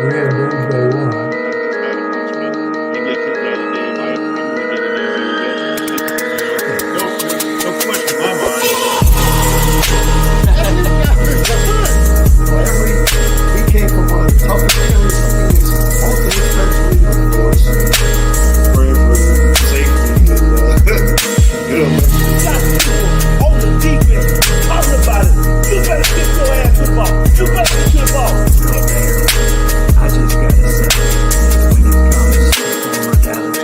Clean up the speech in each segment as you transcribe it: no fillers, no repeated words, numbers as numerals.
We had Doomsday one. They get kicked out of the game. I'm going to get it in. No question in my mind. He came from one of the toughest areas of Phoenix. Most of his friends were even on the force. Praying for safety and on the defense, talking about it. You better get your ass the ball. You better get your ball. I just gotta say, when it comes to former Dallas,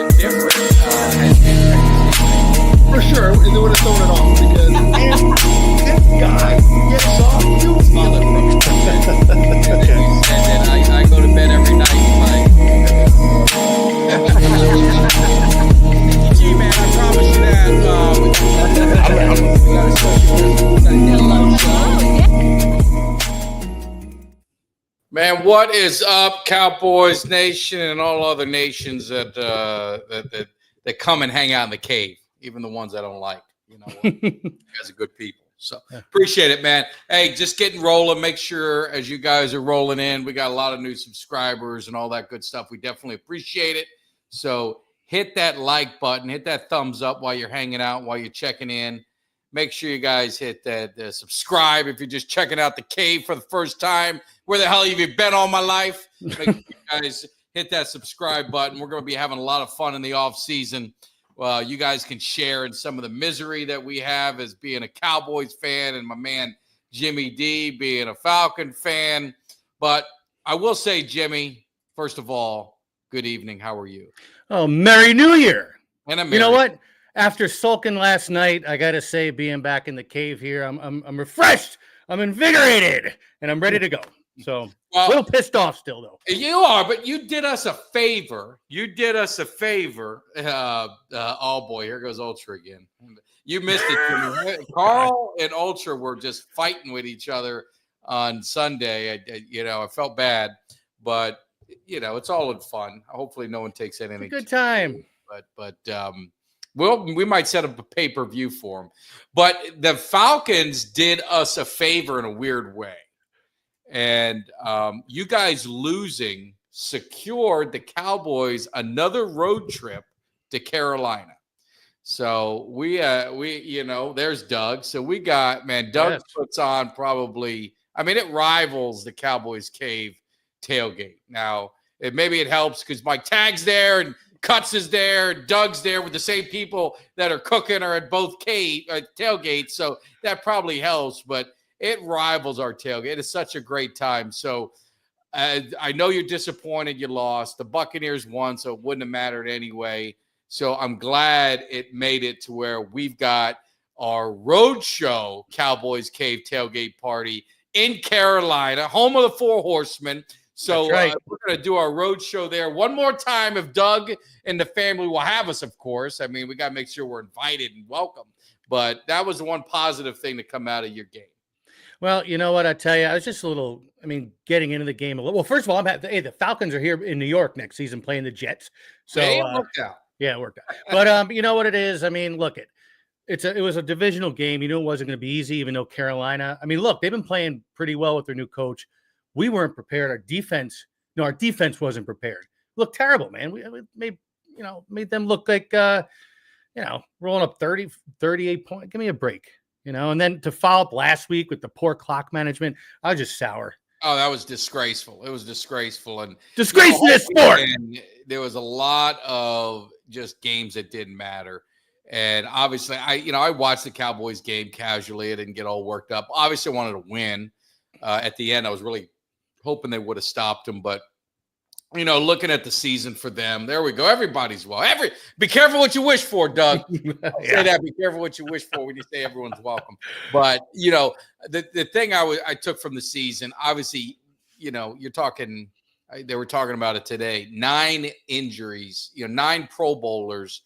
For sure, they would have thrown it off because This guy gets off you. And I go to bed every night like, G-Man, I promise you that. Man, what is up, Cowboys Nation and all other nations that come and hang out in the cave, even the ones I don't like. You know, you guys are good people. So appreciate it, man. Hey, just getting rolling. Make sure as you guys are rolling in, we got a lot of new subscribers and all that good stuff. We definitely appreciate it. So hit that like button, hit that thumbs up while you're hanging out, while you're checking in. Make sure you guys hit that subscribe if you're just checking out the cave for the first time. Where the hell have you been all my life? Make sure you guys hit that subscribe button. We're going to be having a lot of fun in the off season. You guys can share in some of the misery that we have as being a Cowboys fan and my man Jimmy Dee being a Falcon fan. But I will say, Jimmy, first of all, good evening. How are you? Oh, Merry New Year. And You know what? After sulking last night, I got to say, being back in the cave here, I'm refreshed. I'm invigorated, and I'm ready to go. So a little pissed off still, though. You are, but you did us a favor. Oh, boy, here goes Ultra again. You missed it. Carl and Ultra were just fighting with each other on Sunday. I felt bad, but, it's all in fun. Hopefully no one takes anything. Good time. But we might set up a pay-per-view for them. But the Falcons did us a favor in a weird way. And you guys losing secured the Cowboys another road trip to Carolina. So we there's Doug. So we got, Doug puts on probably, it rivals the Cowboys cave tailgate. Now, maybe it helps because Mike Tag's there and Cuts is there, Doug's there with the same people that are cooking or at both tailgates. So that probably helps, but it rivals our tailgate. It is such a great time. So I know you're disappointed you lost. The Buccaneers won, so it wouldn't have mattered anyway. So I'm glad it made it to where we've got our roadshow Cowboys Cave tailgate party in Carolina, home of the Four Horsemen. So we're going to do our road show there one more time if Doug and the family will have us, of course. We got to make sure we're invited and welcome. But that was the one positive thing to come out of your game. Well, you know what? I tell you, I was just a little, getting into the game a little. Well, first of all, the Falcons are here in New York next season playing the Jets. So it worked out. Yeah, it worked out. But you know what it is? Look, it was a divisional game. You knew it wasn't going to be easy, even though Carolina. Look, they've been playing pretty well with their new coach. We weren't prepared. Our defense wasn't prepared. Looked terrible, man. We made them look like, rolling up 30, 38 points. Give me a break, And then to follow up last week with the poor clock management, I was just sour. Oh, that was disgraceful. It was disgraceful. And disgrace to this sport. There was a lot of just games that didn't matter. And obviously, I watched the Cowboys game casually. I didn't get all worked up. Obviously, I wanted to win. At the end, I was really hoping they would have stopped them, but looking at the season for them, there we go. Everybody's well. Be careful what you wish for, Doug. Say that. Be careful what you wish for when you say everyone's welcome. But the thing I took from the season, obviously, you're talking. They were talking about it today. 9 injuries. 9 Pro Bowlers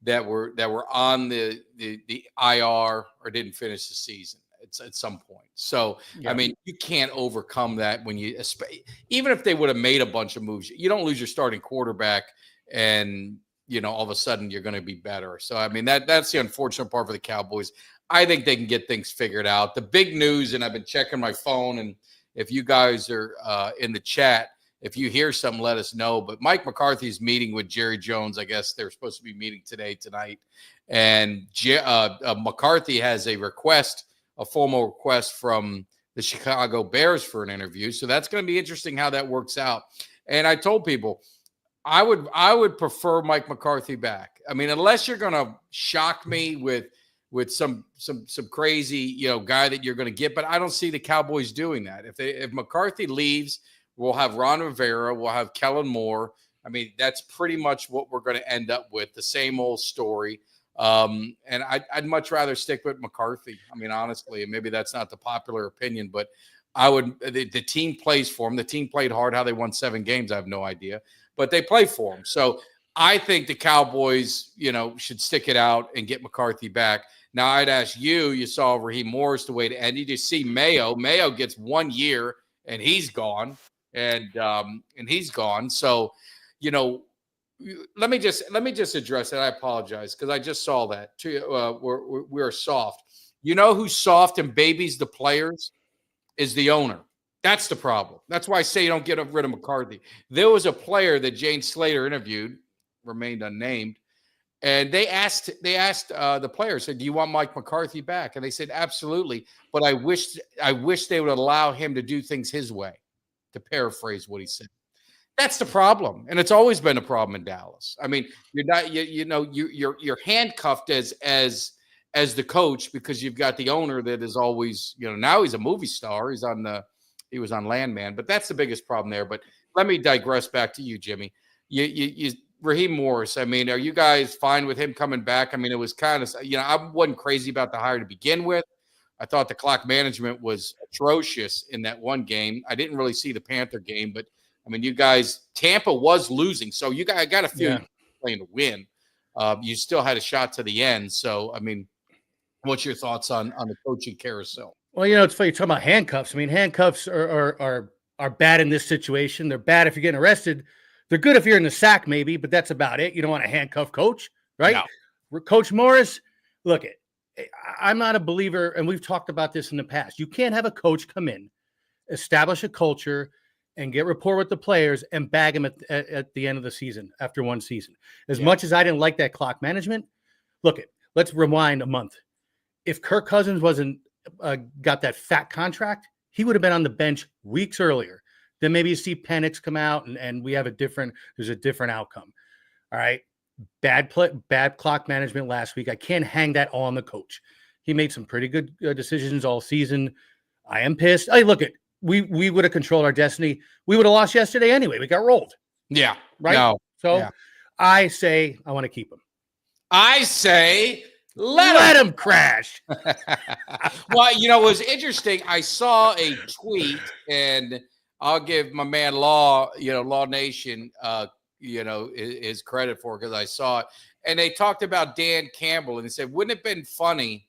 that were on the IR or didn't finish the season. At some point. So, you can't overcome that when even if they would have made a bunch of moves, you don't lose your starting quarterback and, all of a sudden you're going to be better. So, that's the unfortunate part for the Cowboys. I think they can get things figured out. The big news, and I've been checking my phone, and if you guys are in the chat, if you hear something, let us know. But Mike McCarthy's meeting with Jerry Jones. I guess they're supposed to be meeting tonight. And McCarthy has a formal request from the Chicago Bears for an interview. So that's going to be interesting how that works out. And I told people I would prefer Mike McCarthy back. I mean, unless you're going to shock me with some crazy, guy that you're going to get, but I don't see the Cowboys doing that. If McCarthy leaves, we'll have Ron Rivera, we'll have Kellen Moore. I mean, that's pretty much what we're going to end up with, the same old story. And I'd much rather stick with McCarthy. I mean, honestly, and maybe that's not the popular opinion, but I would. The team plays for him. The team played hard. How they won 7 games, I have no idea, but they play for him. So I think the Cowboys, should stick it out and get McCarthy back. Now, I'd ask you. You saw Raheem Morris the way to end. You just see Mayo. Mayo gets 1 year and he's gone, and he's gone. So, let me just address that. I apologize because I just saw that. We're soft. You know who's soft and babies the players is the owner. That's the problem. That's why I say you don't get rid of McCarthy. There was a player that Jane Slater interviewed, remained unnamed, and they asked the player, said, "Do you want Mike McCarthy back?" And they said, "Absolutely, but I wish they would allow him to do things his way." To paraphrase what he said. That's the problem, and it's always been a problem in Dallas. I mean, you're not, you're handcuffed as the coach because you've got the owner that is always, now he's a movie star. He was on Landman, but that's the biggest problem there. But let me digress back to you, Jimmy. Raheem Morris. I mean, are you guys fine with him coming back? I mean, it was kind of, I wasn't crazy about the hire to begin with. I thought the clock management was atrocious in that one game. I didn't really see the Panther game, but I mean, you guys, Tampa was losing, so I got a feeling you were playing to win. You still had a shot to the end. So, I mean, what's your thoughts on the coaching carousel? Well, it's funny you're talking about handcuffs. I mean, handcuffs are bad in this situation. They're bad if you're getting arrested. They're good if you're in the sack, maybe, but that's about it. You don't want a handcuff coach, right? No. Coach Morris, look it. I'm not a believer, and we've talked about this in the past. You can't have a coach come in, establish a culture, and get rapport with the players and bag them at the end of the season after one season. As much as I didn't like that clock management, look it. Let's rewind a month. If Kirk Cousins wasn't got that fat contract, he would have been on the bench weeks earlier. Then maybe you see Penix come out and there's a different outcome. All right. Bad clock management last week. I can't hang that all on the coach. He made some pretty good decisions all season. I am pissed. Hey, look it. We would have controlled our destiny. We would have lost yesterday anyway. We got rolled. Yeah. Right. No. So I say I want to keep him. I say let him crash. Well, it was interesting. I saw a tweet, and I'll give my man Law Nation, his credit for it because I saw it. And they talked about Dan Campbell, and they said, wouldn't it have been funny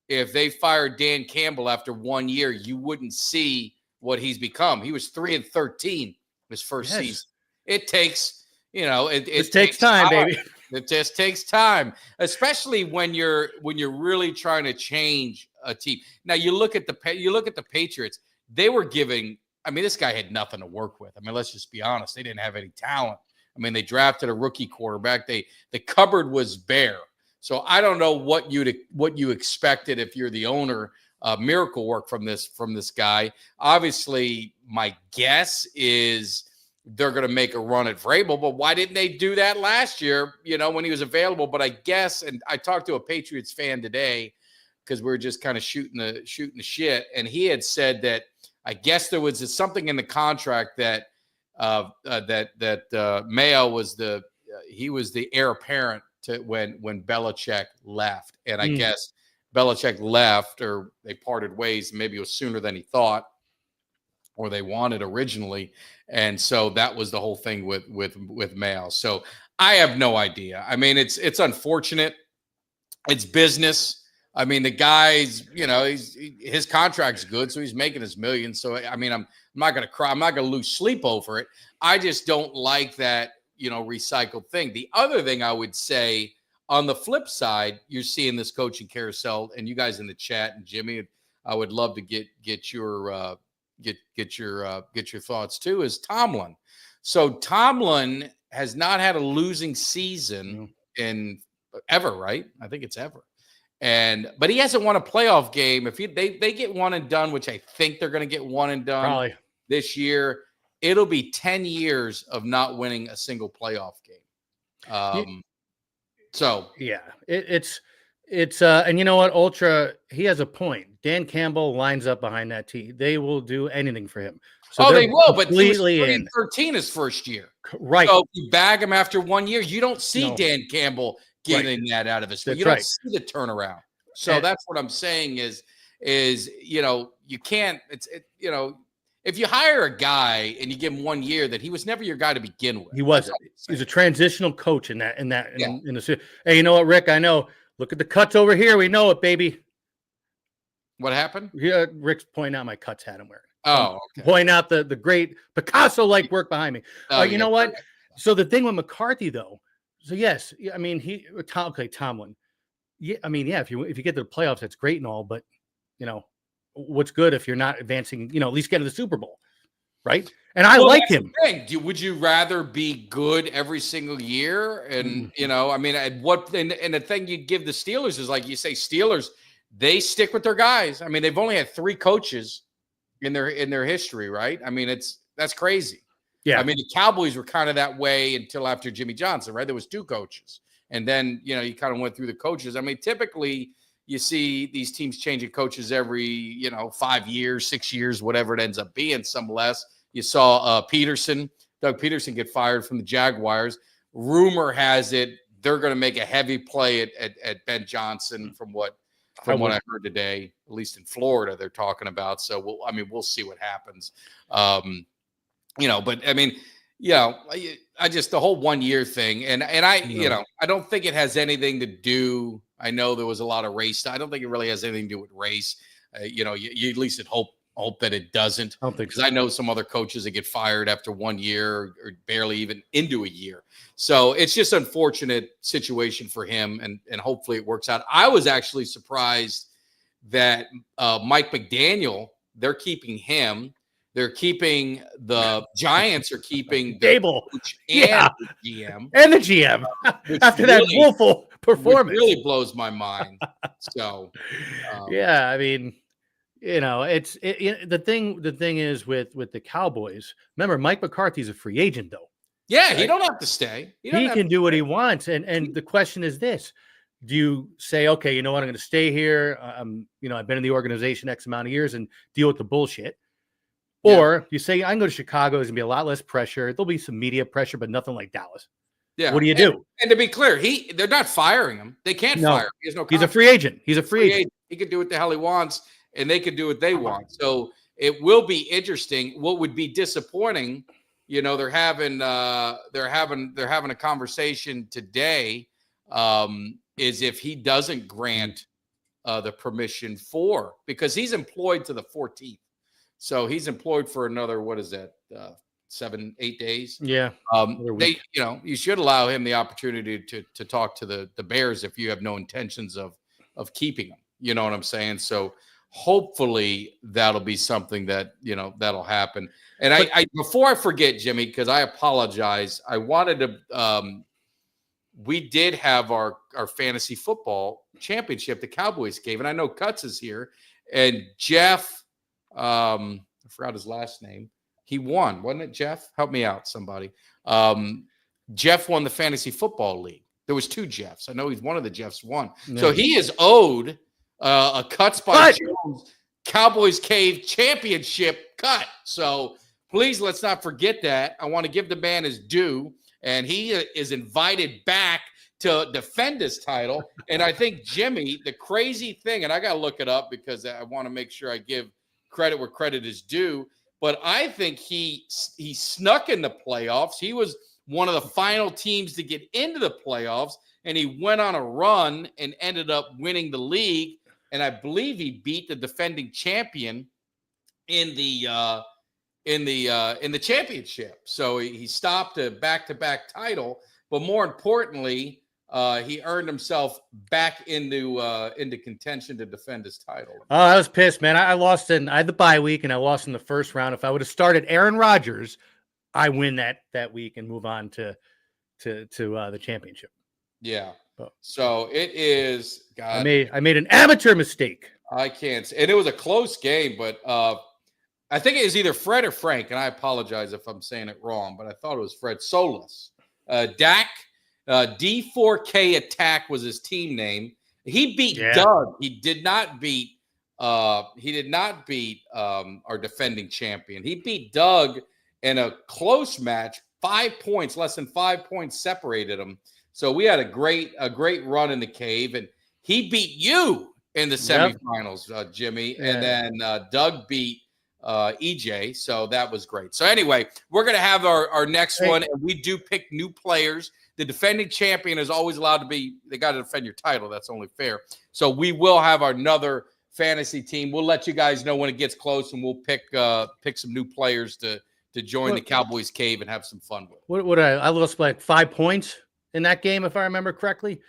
if they fired Dan Campbell after 1 year? You wouldn't see what he's become. He was 3-13 his first season. It takes, it takes time, baby. It just takes time, especially when you're really trying to change a team. Now you look at the Patriots. They were giving. I mean, this guy had nothing to work with. I mean, let's just be honest. They didn't have any talent. I mean, they drafted a rookie quarterback. The cupboard was bare. So I don't know what you expected if you're the owner. Miracle work from this guy. Obviously, my guess is they're going to make a run at Vrabel, but why didn't they do that last year, when he was available? But I guess, and I talked to a Patriots fan today because we were just kind of shooting the shit, and he had said that I guess there was something in the contract that Mayo was he was the heir apparent to when Belichick left, and I guess Belichick left or they parted ways. Maybe it was sooner than he thought, or they wanted originally. And so that was the whole thing with Mayo. So I have no idea. I mean, it's unfortunate. It's business. I mean, the guy's, his contract's good, so he's making his millions. So, I mean, I'm not going to cry. I'm not going to lose sleep over it. I just don't like that, recycled thing. The other thing I would say on the flip side, you're seeing this coaching carousel, and you guys in the chat, and Jimmy, I would love to get your get your thoughts too, is Tomlin. So Tomlin has not had a losing season in ever, right? I think it's ever. But he hasn't won a playoff game. If they get one and done, which I think they're going to get one and done Probably this year, it'll be 10 years of not winning a single playoff game. So yeah, it's and you know what, Ultra, he has a point. Dan Campbell lines up behind that team. They will do anything for him. So they will, but he was completely in 13 his first year. Right. So if you bag him after 1 year, you don't see Dan Campbell getting that out of his. You don't see the turnaround. So that's what I'm saying is you can't. If you hire a guy and you give him 1 year, that he was never your guy to begin with. He wasn't. He's a transitional coach in the. Hey, you know what, Rick? I know. Look at the cuts over here. We know it, baby. What happened? Yeah, Rick's pointing out my cuts hat I'm wearing. Oh, okay. Point out the great Picasso-like work behind me. You know what? So the thing with McCarthy, though. So yes, I mean Tomlin. Yeah, I mean, yeah. If you get to the playoffs, that's great and all, but what's good if you're not advancing? At least get to the Super Bowl, right? And I like him. Would you rather be good every single year? And I mean, and the thing you'd give the Steelers is, like you say, Steelers, they stick with their guys. I mean, they've only had 3 coaches in their history, right? I mean, that's crazy. Yeah. I mean, the Cowboys were kind of that way until after Jimmy Johnson, right? There was 2 coaches. And then, you kind of went through the coaches. I mean, typically you see these teams changing coaches every, 5 years, 6 years, whatever it ends up being, some less. You saw Doug Peterson get fired from the Jaguars. Rumor has it they're going to make a heavy play at Ben Johnson from what I heard today, at least in Florida, they're talking about. So we'll see what happens. But I mean, I just, the whole 1 year thing. And I don't think it has anything to do. I know there was a lot of race. I don't think it really has anything to do with race. You at least hope that it doesn't. I don't think so. Because I know some other coaches that get fired after 1 year or barely even into a year. So it's just an unfortunate situation for him, and hopefully it works out. I was actually surprised that Mike McDaniel, they're keeping him. They're keeping the Giants are keeping the Gable coach and the GM. And the GM after that woeful performance. Which really blows my mind. So I mean, it's the thing is with the Cowboys. Remember, Mike McCarthy's a free agent, though. Yeah, he don't have to stay. He can do what he wants. And the question is this: do you say, okay, you know what, I'm going to stay here? I've been in the organization X amount of years and deal with the bullshit. Or you say, I can go to Chicago. There's going to be a lot less pressure. There'll be some media pressure, but nothing like Dallas. Yeah. What do you do? And to be clear, they're not firing him. They can't fire him. He has no contract. He's a free agent. He's a free agent. He can do what the hell he wants, and they can do what they want. So it will be interesting. What would be disappointing, they're having a conversation today, is if he doesn't grant the permission because he's employed to the 14th. So he's employed for another, 7-8 days. Yeah. You should allow him the opportunity to talk to the Bears if you have no intentions of keeping him. You know what I'm saying? So hopefully that'll be something that, that'll happen. And I before I forget, Jimmy, because I apologize, I wanted to, we did have our fantasy football championship, the Cowboys gave, and I know Cutts is here, and Jeff, I forgot his last name. He won, wasn't it, Jeff? Help me out, somebody. Jeff won the fantasy football league. There was 2 Jeffs. I know he's one of the Jeffs won. Yeah. So he is owed a Cuts by Jones Cowboys Cave championship cut. So please, let's not forget that. I want to give the man his due, and he is invited back to defend his title. And I think, Jimmy, the crazy thing, and I got to look it up because I want to make sure I give credit where credit is due, but I think he snuck in the playoffs. He was one of the final teams to get into the playoffs, and he went on a run and ended up winning the league. And I believe he beat the defending champion in the championship. So he stopped a back-to-back title. But more importantly, he earned himself back into contention to defend his title. Oh, I was pissed, man. I had the bye week and I lost in the first round. If I would have started Aaron Rodgers, I win that week and move on to the championship. Yeah. Oh. So it is. God, I made an amateur mistake. I can't. And it was a close game, but I think it was either Fred or Frank, and I apologize if I'm saying it wrong, but I thought it was Fred Solis. Dak, D4K Attack was his team name. He beat Doug. He did not beat our defending champion. He beat Doug in a close match. 5 points, less than 5 points separated them. So we had a great run in the cave, and he beat you in the semifinals, Jimmy. Yeah. And then Doug beat EJ. So that was great. So anyway, we're going to have our next one, and we do pick new players. The defending champion is always allowed to they got to defend your title. That's only fair. So we will have another fantasy team. We'll let you guys know when it gets close, and we'll pick some new players to join the Cowboys cave and have some fun with. I lost like 5 points in that game, if I remember correctly.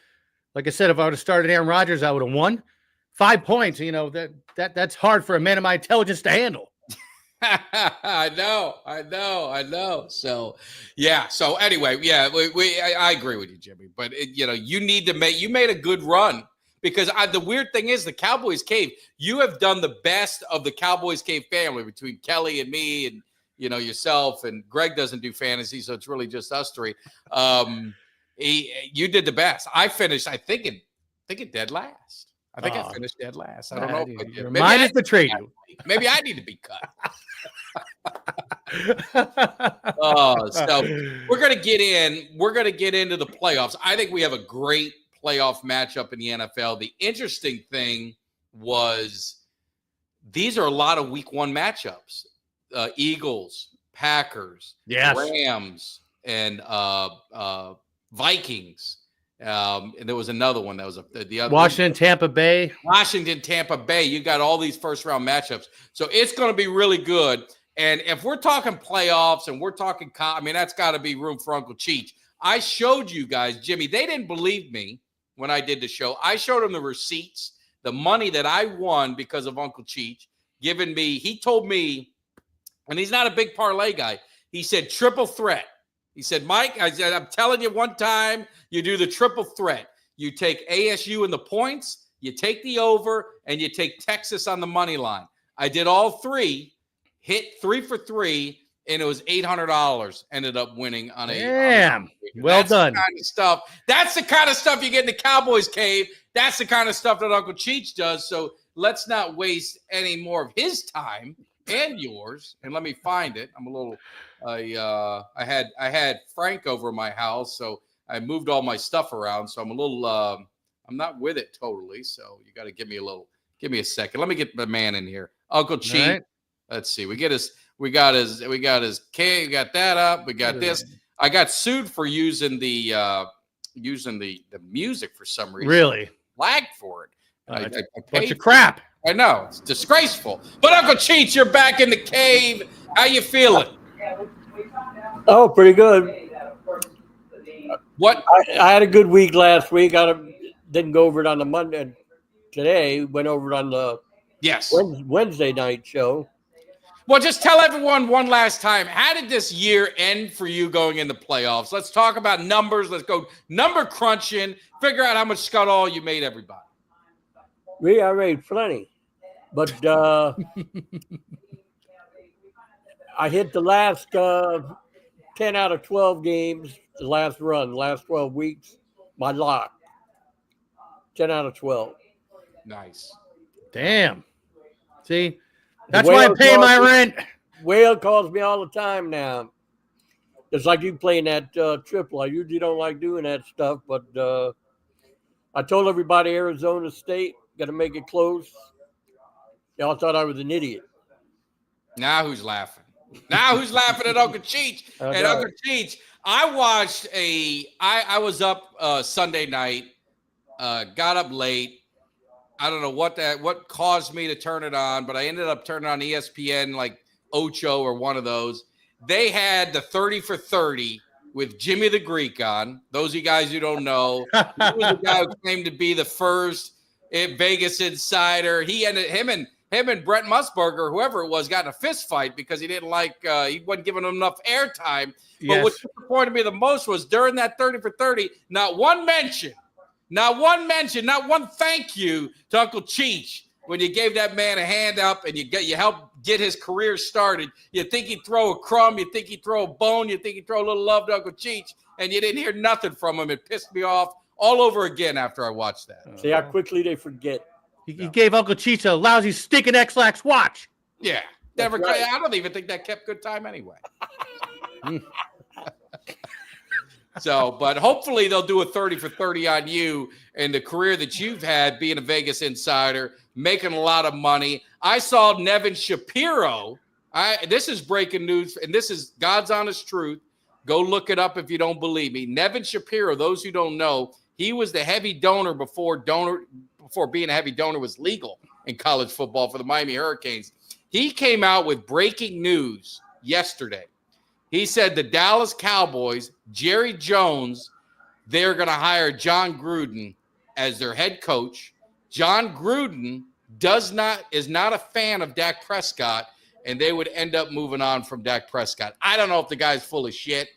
Like I said, if I would have started Aaron Rodgers, I would have won. 5 points, that's hard for a man of my intelligence to handle. I know. So, yeah. So anyway, yeah, I agree with you, Jimmy. But you made a good run because the weird thing is the Cowboys cave. You have done the best of the Cowboys cave family between Kelly and me and yourself, and Greg doesn't do fantasy, so it's really just us three. You did the best. I finished, I think dead last. I finished dead last. I don't know. Mine has betrayed you. Maybe I need to be cut. So we're gonna get into the playoffs. I think we have a great playoff matchup in the NFL. The interesting thing was these are a lot of week one matchups. Eagles, Packers, Rams, and Vikings. And there was another one that was the other Washington, Tampa Bay. You got all these first round matchups. So it's going to be really good. And if we're talking playoffs and we're talking, that's got to be room for Uncle Cheech. I showed you guys, Jimmy, they didn't believe me when I did the show. I showed them the receipts, the money that I won because of Uncle Cheech giving me. He told me, and he's not a big parlay guy. He said, triple threat. He said, Mike, I'm telling you, one time you do the triple threat. You take ASU in the points, you take the over, and you take Texas on the money line. I did all three, hit 3 for 3, and it was $800. Ended up winning on a. Damn. Well done. That's the kind of stuff you get in the Cowboys cave. That's the kind of stuff that Uncle Cheech does. So let's not waste any more of his time and yours. And let me find it. I'm a little. I had Frank over my house, so I moved all my stuff around. So I'm a little. I'm not with it totally. So you got to give me a second. Let me get the man in here, Uncle Cheech. Right. Let's see. We got his K. We got that up. We got this. I got sued for using the music for some reason. Really? Flagged for it. I bunch of crap. I know, it's disgraceful. But Uncle Cheech, you're back in the cave. How you feeling? Oh, pretty good. What? I had a good week last week. Didn't go over it on the Monday. Today went over it on the Wednesday night show. Well, just tell everyone one last time. How did this year end for you going into playoffs? Let's talk about numbers. Let's go number crunching. Figure out how much scud all you made everybody. I made plenty, but I hit the last 10 out of 12 games, the last 12 weeks, my lock. 10 out of 12. Nice. Damn. See, that's why I'm paying my rent. Whale calls me all the time now. It's like you playing that triple. I usually don't like doing that stuff, but I told everybody Arizona State, got to make it close. Y'all thought I was an idiot. Now who's laughing? Now who's laughing at Uncle Cheech? And Uncle Cheech, I watched I was up Sunday night, got up late. I don't know what caused me to turn it on, but I ended up turning on ESPN like Ocho or one of those. They had the 30 for 30 with Jimmy the Greek on. Those of you guys who don't know, he was the guy who claimed to be the first Vegas Insider. Him and Brett Musburger, whoever it was, got in a fist fight because he didn't like he wasn't giving them enough airtime. But what disappointed me the most was during that 30 for 30, not one mention, not one thank you to Uncle Cheech when you gave that man a hand up and you helped get his career started. You think he'd throw a crumb, you think he'd throw a bone, you think he'd throw a little love to Uncle Cheech, and you didn't hear nothing from him. It pissed me off all over again after I watched that. See how quickly they forget. He gave Uncle Cheech a lousy stinking X-Lax watch. Yeah. That's right. I don't even think that kept good time anyway. So, but hopefully they'll do a 30 for 30 on you and the career that you've had being a Vegas Insider, making a lot of money. I saw Nevin Shapiro. This is breaking news, and this is God's honest truth. Go look it up if you don't believe me. Nevin Shapiro, those who don't know, he was the heavy donor before being a heavy donor was legal in college football for the Miami Hurricanes. He came out with breaking news yesterday. He said the Dallas Cowboys, Jerry Jones, they're going to hire John Gruden as their head coach. John Gruden is not a fan of Dak Prescott, and they would end up moving on from Dak Prescott. I don't know if the guy's full of shit.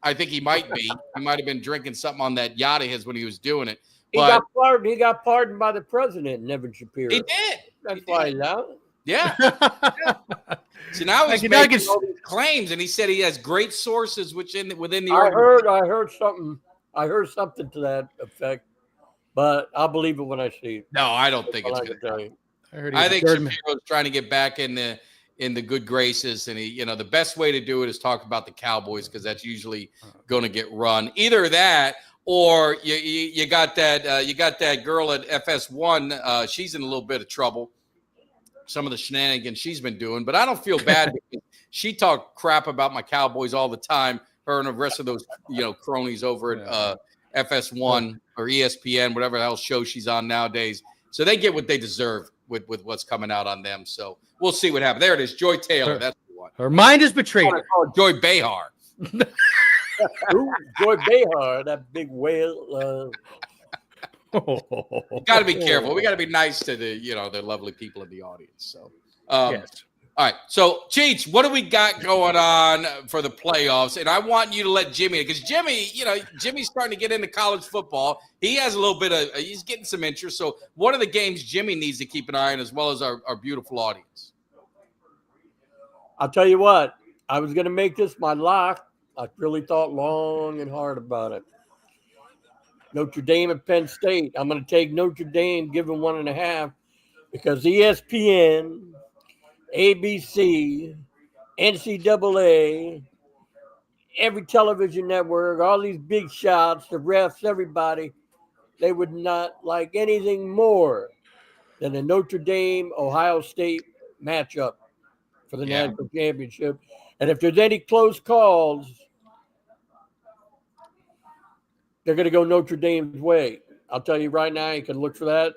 I think he might be. He might have been drinking something on that yacht of his when he was doing it. He got pardoned by the president, Nevin Shapiro. He did. That's why he's out. Yeah. So now he's making all these claims, and he said he has great sources within the organization. I heard something. I heard something to that effect, but I'll believe it when I see it. No, I don't think it's going to tell you. I think Shapiro's trying to get back in the good graces, and the best way to do it is talk about the Cowboys because that's usually going to get run. Either that, or you got that girl at FS1. She's in a little bit of trouble. Some of the shenanigans she's been doing, but I don't feel bad because she talked crap about my Cowboys all the time. Her and the rest of those, cronies over at FS1 or ESPN, whatever the hell show she's on nowadays. So they get what they deserve with what's coming out on them. So we'll see what happens. There it is. Joy Taylor. That's the one. Her mind is betrayed. Joy Behar. Joy Behar, that big whale. Got to be careful. We got to be nice to the lovely people in the audience. So, yes. All right. So, Cheech, what do we got going on for the playoffs? And I want you to let Jimmy, because Jimmy's starting to get into college football. He has a little bit he's getting some interest. So, what are the games Jimmy needs to keep an eye on, as well as our beautiful audience? I'll tell you what. I was going to make this my lock. I really thought long and hard about it. Notre Dame and Penn State. I'm going to take Notre Dame, give them 1.5, because ESPN, ABC, NCAA, every television network, all these big shots, the refs, everybody, they would not like anything more than a Notre Dame-Ohio State matchup for the national championship. And if there's any close calls, they're going to go Notre Dame's way. I'll tell you right now, you can look for that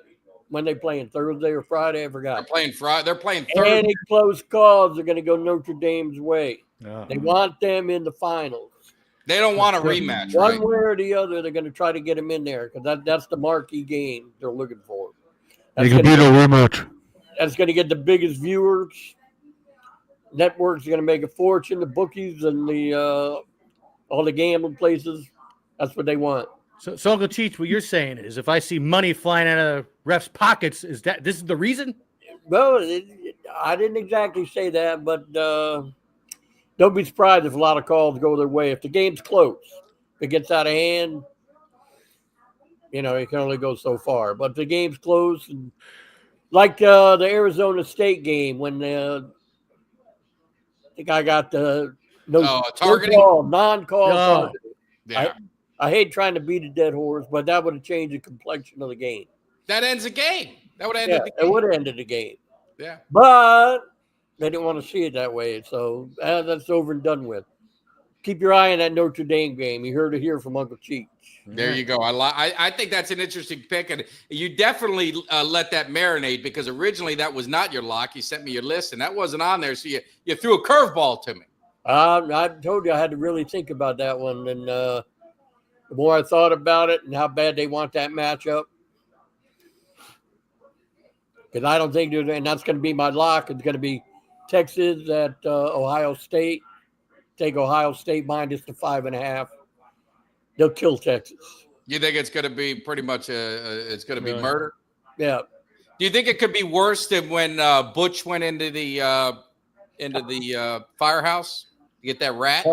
when they playing Thursday or Friday. I forgot. They're playing Friday. They're playing Thursday. Any close calls are going to go Notre Dame's way. Oh. They want them in the finals. They don't want a rematch, One right? way or the other, they're going to try to get them in there because that's the marquee game they're looking for. That's They can beat a rematch. That's going to get the biggest viewers. Networks are going to make a fortune. The bookies and all the gambling places. That's what they want. So Uncle Cheech, what you're saying is, if I see money flying out of refs' pockets, this is the reason? Well, I didn't exactly say that, but don't be surprised if a lot of calls go their way. If the game's close, if it gets out of hand, it can only go so far. But if the game's close, and like the Arizona State game when the guy got the targeting? non-call targeting. Yeah. I hate trying to beat a dead horse, but that would have changed the complexion of the game. That ends the game. That would have ended the game. It would have ended the game. Yeah. But they didn't want to see it that way, so that's over and done with. Keep your eye on that Notre Dame game. You heard it here from Uncle Cheech. There you go. I think that's an interesting pick, and you definitely let that marinate because originally that was not your lock. You sent me your list, and that wasn't on there, so you threw a curveball to me. I told you I had to really think about that one, and the more I thought about it and how bad they want that matchup, because I don't think, and that's going to be my lock. It's going to be Texas at Ohio State. Take Ohio State minus the 5.5. They'll kill Texas. You think it's going to be pretty much it's going to be Really? murder? Yeah. Do you think it could be worse than when Butch went into the firehouse to get that rat?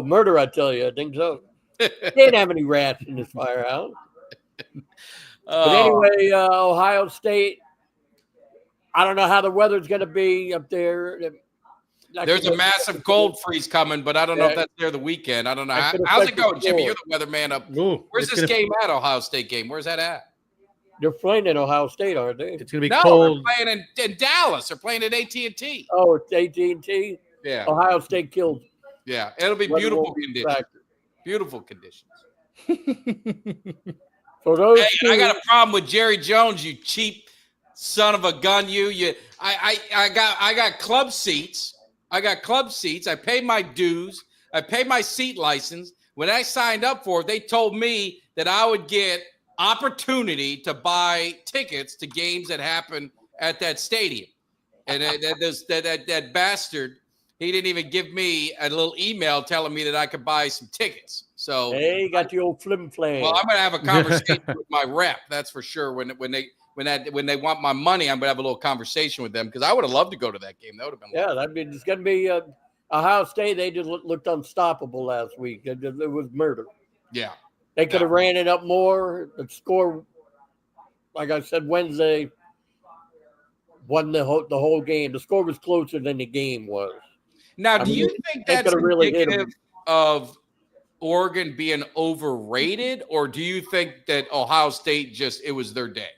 Murder! I tell you, I think so. They didn't have any rats in this firehouse. But anyway, Ohio State. I don't know how the weather's going to be up there. There's a massive cold freeze coming, but I don't know if that's there the weekend. I don't know. How's it going, Jimmy? You're the weatherman up. Where's this game at, Ohio State game? Where's that at? They're playing in Ohio State, aren't they? It's going to be cold. They're playing in Dallas. They're playing at AT&T. Oh, it's AT&T? Yeah. Ohio State killed. Yeah, it'll be beautiful conditions. Beautiful conditions. So those and I got a problem with Jerry Jones, you cheap son of a gun. I got club seats. I paid my dues. I paid my seat license. When I signed up for it, they told me that I would get opportunity to buy tickets to games that happen at that stadium. And that bastard, he didn't even give me a little email telling me that I could buy some tickets. So hey, you got the old flim flam. Well, I'm going to have a conversation with my rep. That's for sure. When they want my money, I'm going to have a little conversation with them because I would have loved to go to that game. That would have been it's going to be Ohio State. They just looked unstoppable last week. It was murder. Yeah. They could have ran it up more. The score, like I said, Wednesday, won the whole game. The score was closer than the game was. Now, do you think that's indicative of Oregon being overrated, or do you think that Ohio State it was their day?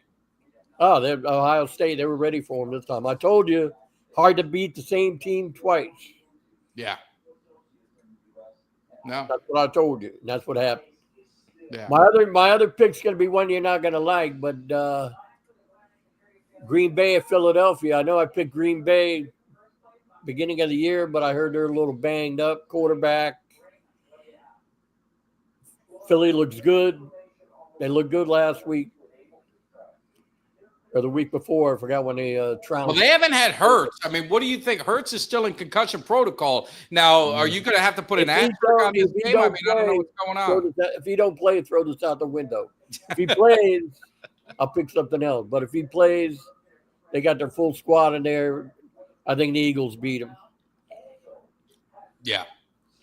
Oh, Ohio State, they were ready for them this time. I told you, hard to beat the same team twice. Yeah. No. That's what I told you. And that's what happened. Yeah. My other pick's going to be one you're not going to like, but Green Bay at Philadelphia. I know I picked Green Bay beginning of the year, but I heard they're a little banged up. Quarterback. Philly looks good. They looked good last week. Or the week before. I forgot when they trounced. Well, they haven't had Hurts. I mean, what do you think? Hurts is still in concussion protocol. Now, are you going to have to put an asterisk on this game? I mean, I don't know what's going on. If he don't play, throw this out the window. If he plays, I'll pick something else. But if he plays, they got their full squad in there. I think the Eagles beat him. Yeah.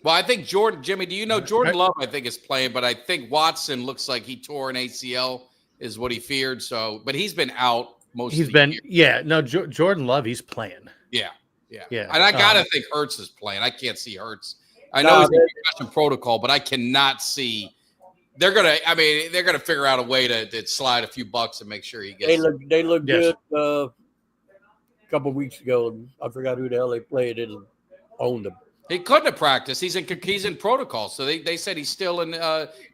Well, I think Jimmy, do you know Jordan Love, I think, is playing, but I think Watson looks like he tore an ACL is what he feared. So, but he's been out most of the year. Yeah. No, Jordan Love, he's playing. Yeah. And I got to think Hurts is playing. I can't see Hurts. I know he's in concussion protocol, but I cannot see. They're going to figure out a way to slide a few bucks and make sure he gets. They look good a couple of weeks ago. I forgot who the hell they played and owned them. He couldn't have practiced. He's in protocol. So they said he's still in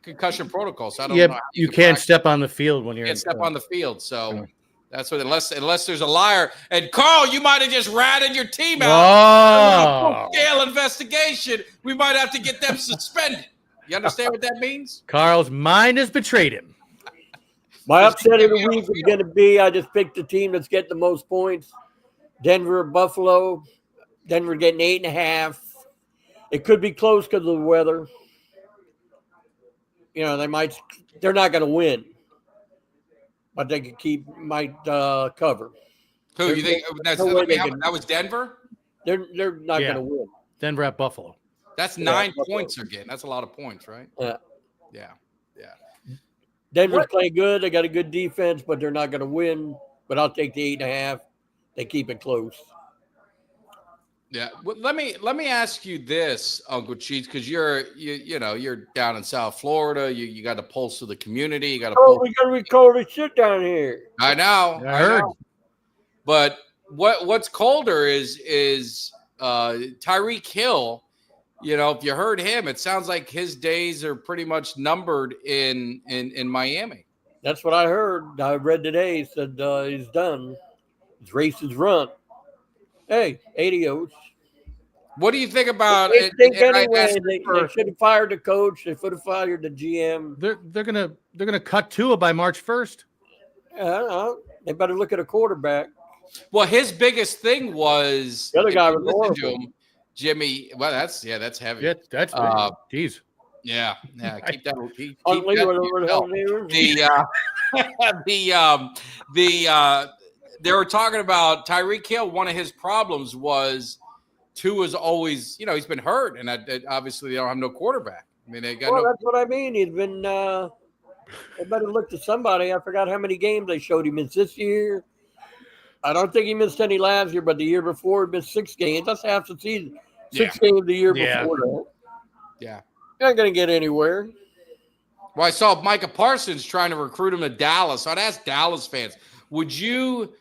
concussion protocol. So I don't know. How you can't step on the field when you're on the field. So that's what unless there's a liar. And Carl, you might have just ratted your team out. Scale investigation. We might have to get them suspended. You understand what that means? Carl's mind has betrayed him. My upset of the week is going to be I just picked the team that's getting the most points. Denver, Buffalo. Denver getting 8.5. It could be close because of the weather. You know, they're not going to win, but they might cover. Who you think that was Denver? They're not going to win. Denver at Buffalo. That's 9 points they're getting. That's a lot of points, right? Yeah. Denver's playing good. They got a good defense, but they're not going to win. But I'll take the 8.5. They keep it close. Yeah. Well, let me ask you this, Uncle Cheech, because you're down in South Florida. You got a pulse of the community. You got a we got to record the shit down here. I know. I heard. Know. But what's colder is Tyreek Hill. You know, if you heard him, it sounds like his days are pretty much numbered in Miami. That's what I heard. I read today. He said he's done. His race is run. Hey, adios. What do you think about They it? think And I anyway. asked They for- should have fired the coach. They should have fired the GM. They're gonna cut Tua by March 1st. They better look at a quarterback. well, his biggest thing was The other if guy you was listen to horrible. him, Jimmy. Well, that's heavy. Yeah, that's geez. Yeah. Keep that. Keep Huntley, that to whatever the hell yourself. they were. They were talking about Tyreek Hill. One of his problems was Tua's always, he's been hurt, and obviously they don't have no quarterback. I mean, they got Well, no. that's what I mean. He's been. They better look to somebody. I forgot how many games they showed him missed this year. I don't think he missed any last year, but the year before he missed 6 games. That's half the season. 6 games the year Yeah. before that. Yeah. You're not going to get anywhere. Well, I saw Micah Parsons trying to recruit him to Dallas. So I'd ask Dallas fans, would you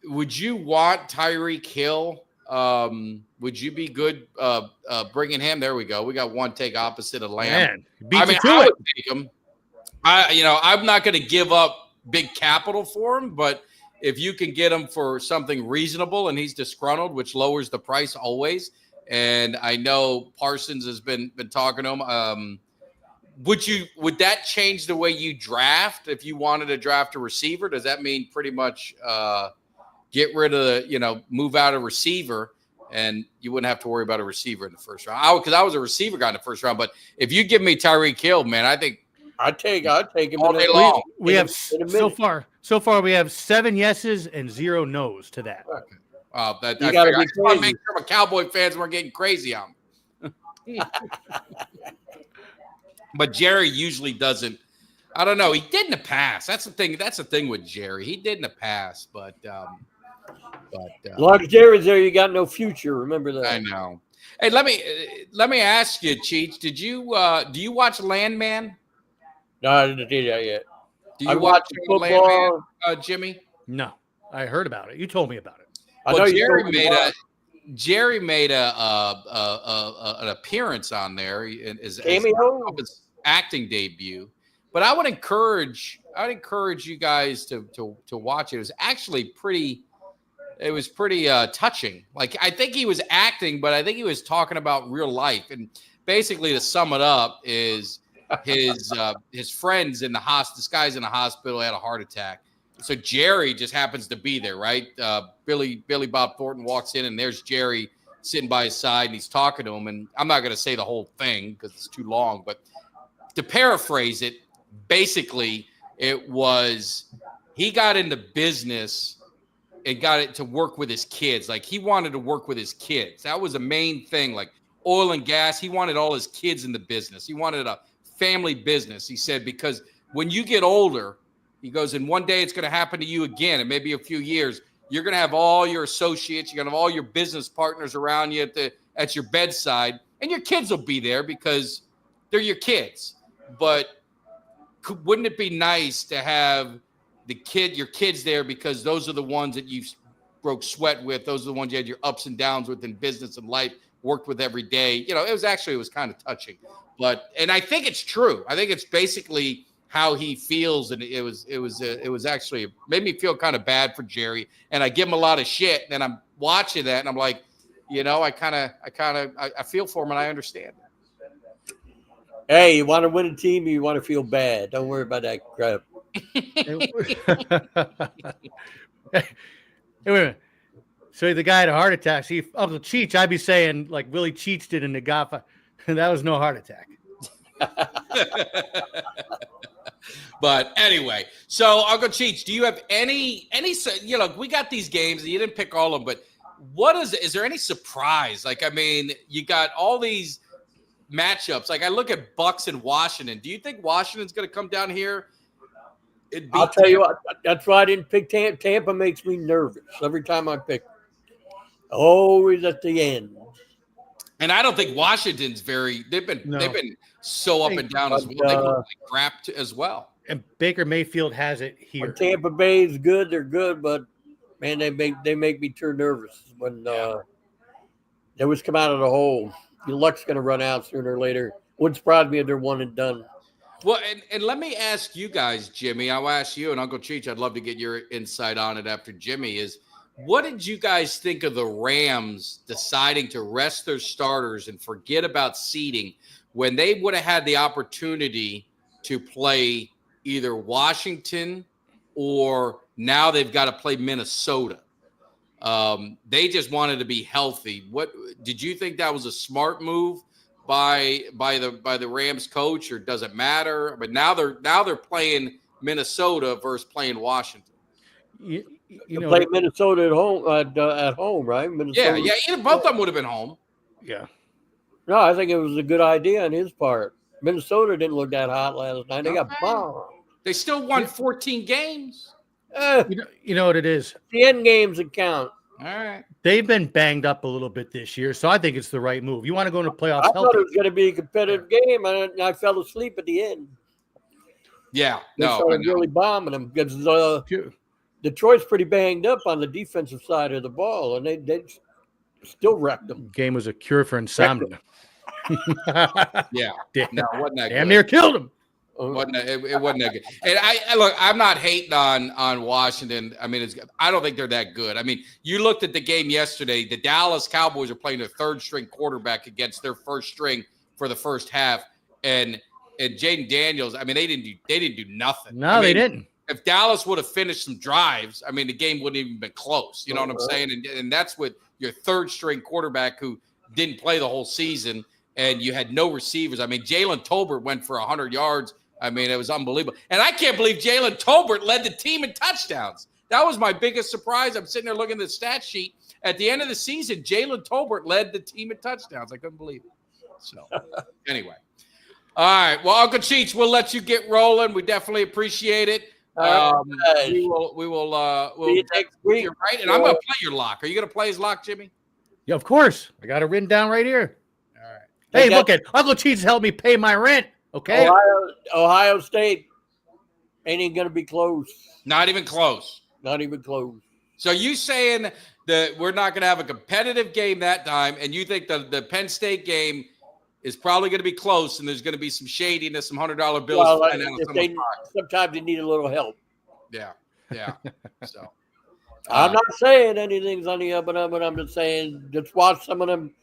want Tyreek Hill? Would you be good bringing him? There we go. We got one take opposite of Lamb. Man, beat I you mean, to I it. would take him. I'm not going to give up big capital for him, but if you can get him for something reasonable and he's disgruntled, which lowers the price always. And I know Parsons has been talking to him. Would that change the way you draft if you wanted to draft a receiver? Does that mean pretty much get rid of move out a receiver and you wouldn't have to worry about a receiver in the first round? Because I was a receiver guy in the first round, but if you give me Tyreek Hill, man, I think I'd take him all day long. We have in a so minute. far we have 7 yeses and 0 nos to that. I gotta figured- be I just want to crazy. make sure my Cowboy fans weren't getting crazy on me. But Jerry usually doesn't. I don't know. He did in the past. That's the thing. That's the thing with Jerry. He did in the past, but As long as Jerry's there, you got no future. Remember that. I know. Hey, let me ask you, Cheech. Do you watch Landman? No, I didn't do that yet. Do you I watch watch football. Landman, Jimmy? No, I heard about it. You told me about it. I know Well, you told me about it. Jerry made an appearance on there in his his acting debut. But I would encourage you guys to watch it. It was actually pretty touching. Like, I think he was acting, but I think he was talking about real life. And basically, to sum it up, is his friends in the hospital. This guy's in the hospital, had a heart attack. So Jerry just happens to be there, right? Billy Bob Thornton walks in, and there's Jerry sitting by his side, and he's talking to him. And I'm not going to say the whole thing because it's too long, but to paraphrase it, basically, it was he got into business and got it to work with his kids. Like, he wanted to work with his kids. That was the main thing. Like oil and gas, he wanted all his kids in the business. He wanted a family business. He said, because when you get older, he goes, and one day it's going to happen to you again, and maybe a few years, you're going to have all your associates, you're going to have all your business partners around you at your bedside, and your kids will be there because they're your kids. But wouldn't it be nice to have your kids there, because those are the ones that you broke sweat with, those are the ones you had your ups and downs with in business and life, worked with every day. It was kind of touching. And I think it's true. I think it's basically how he feels, and it was actually made me feel kind of bad for Jerry, and I give him a lot of shit, and I'm watching that, and I'm like, I feel for him, and I understand. Hey, you want to win a team, or you want to feel bad? Don't worry about that crap. Hey, wait a minute. So the guy had a heart attack. See, Uncle Cheech, I'd be saying like Willie Cheech did in the Godfather. That was no heart attack. But anyway, so Uncle Cheech, do you have any? We got these games, and you didn't pick all of them, but is there any surprise? Like, I mean, you got all these matchups. Like, I look at Bucks and Washington. Do you think Washington's going to come down here? I'll tell you what, that's why I didn't pick Tampa. Tampa makes me nervous every time I pick. Always at the end. And I don't think Washington's they've been so up and down as well. They've been like crap as well. And Baker Mayfield has it here. When Tampa Bay is good, they're good, but man, they make me turn nervous when they always come out of the hole. Your luck's going to run out sooner or later. Wouldn't surprise me if they're one and done. Well, and let me ask you guys, Jimmy. I'll ask you and Uncle Cheech. I'd love to get your insight on it after Jimmy. Is What did you guys think of the Rams deciding to rest their starters and forget about seeding when they would have had the opportunity to play either Washington or now they've got to play Minnesota? They just wanted to be healthy. What did you think that was a smart move by the Rams coach, or does it matter? But now they're playing Minnesota versus playing Washington. You know, play Minnesota at home, right? Minnesota. Yeah. Either both of them would have been home. Yeah. No, I think it was a good idea on his part. Minnesota didn't look that hot last night. They got bombed. They still won 14 games. You know what it is? The end games that count. All right. They've been banged up a little bit this year, so I think it's the right move. You want to go into playoffs I healthy. thought it was going to be a competitive game, and I fell asleep at the end. Yeah. They started really bombing them because Detroit's pretty banged up on the defensive side of the ball, and they still wrecked them. Game was a cure for insomnia. Yeah. No, it wasn't that Damn good. near killed him. It wasn't that good. And I look, I'm not hating on Washington. I mean, I don't think they're that good. I mean, you looked at the game yesterday. The Dallas Cowboys are playing their third string quarterback against their first string for the first half, and Jaden Daniels. I mean, they didn't do nothing. No, they didn't. If Dallas would have finished some drives, I mean, the game wouldn't even been close. You know what I'm saying? And that's with your third string quarterback who didn't play the whole season, and you had no receivers. I mean, Jalen Tolbert went for 100 yards. I mean, it was unbelievable. And I can't believe Jalen Tolbert led the team in touchdowns. That was my biggest surprise. I'm sitting there looking at the stat sheet. At the end of the season, Jalen Tolbert led the team in touchdowns. I couldn't believe it. So, anyway. All right. Well, Uncle Cheech, we'll let you get rolling. We definitely appreciate it. We will See you next week. You're right. And I'm going to play your lock. Are you going to play his lock, Jimmy? Yeah, of course. I got it written down right here. All right. Hey, look at Uncle Cheech helped me pay my rent. Okay. Ohio State ain't even going to be close. Not even close. Not even close. So you saying that we're not going to have a competitive game that time, and you think the Penn State game is probably going to be close, and there's going to be some shadiness, some $100 bills. Well, sometimes they need a little help. Yeah. So I'm not saying anything's on the up and up, but I'm just saying just watch some of them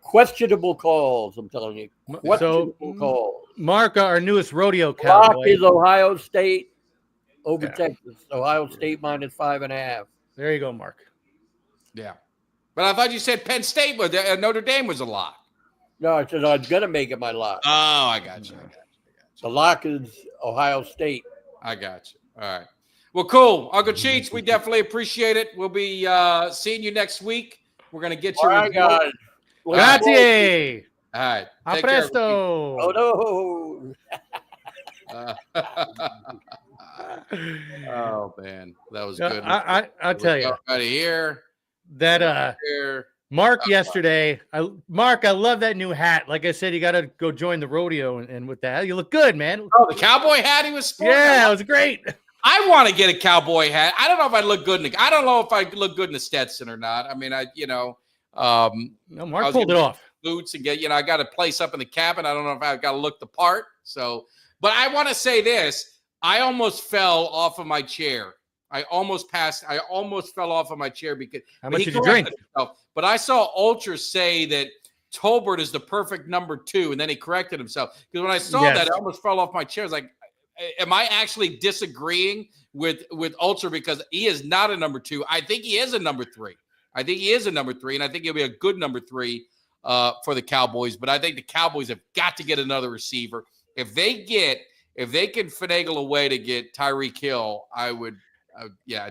questionable calls. I'm telling you, questionable calls. Mark, our newest rodeo Lock cowboy, is Ohio State over Texas. Ohio State minus 5.5. There you go, Mark. Yeah, but I thought you said Penn State was Notre Dame was a lock. No, I said I was going to make it my lock. Oh, I got you. The lock is Ohio State. I got you. All right. Well, cool. Uncle Cheech, we definitely appreciate it. We'll be seeing you next week. We're going to get you. All right, guys. Grazie. All right. A Take care, presto. Oh, no. Oh, man. That was good. I'll tell you. Out of here. That Here. Mark yesterday. Mark, I love that new hat. Like I said, you got to go join the rodeo, and with that, you look good, man. Oh, the cowboy hat he was sporting? Yeah, it was great. I want to get a cowboy hat. I don't know if I look good I don't know if I look good in the Stetson or not. I mean, No, Mark pulled it off. Boots and I got a place up in the cabin. I don't know if I've got to look the part. So, but I want to say this. I almost fell off of my chair. I almost fell off of my chair because how much did you drink? But I saw Ultra say that Tolbert is the perfect number 2, and then he corrected himself. Because when I saw that, I almost fell off my chair. I was like, am I actually disagreeing with Ultra because he is not a number 2? I think he is a number 3. I think he is a number 3, and I think he'll be a good number 3 for the Cowboys. But I think the Cowboys have got to get another receiver. If they can finagle a way to get Tyreek Hill, I'd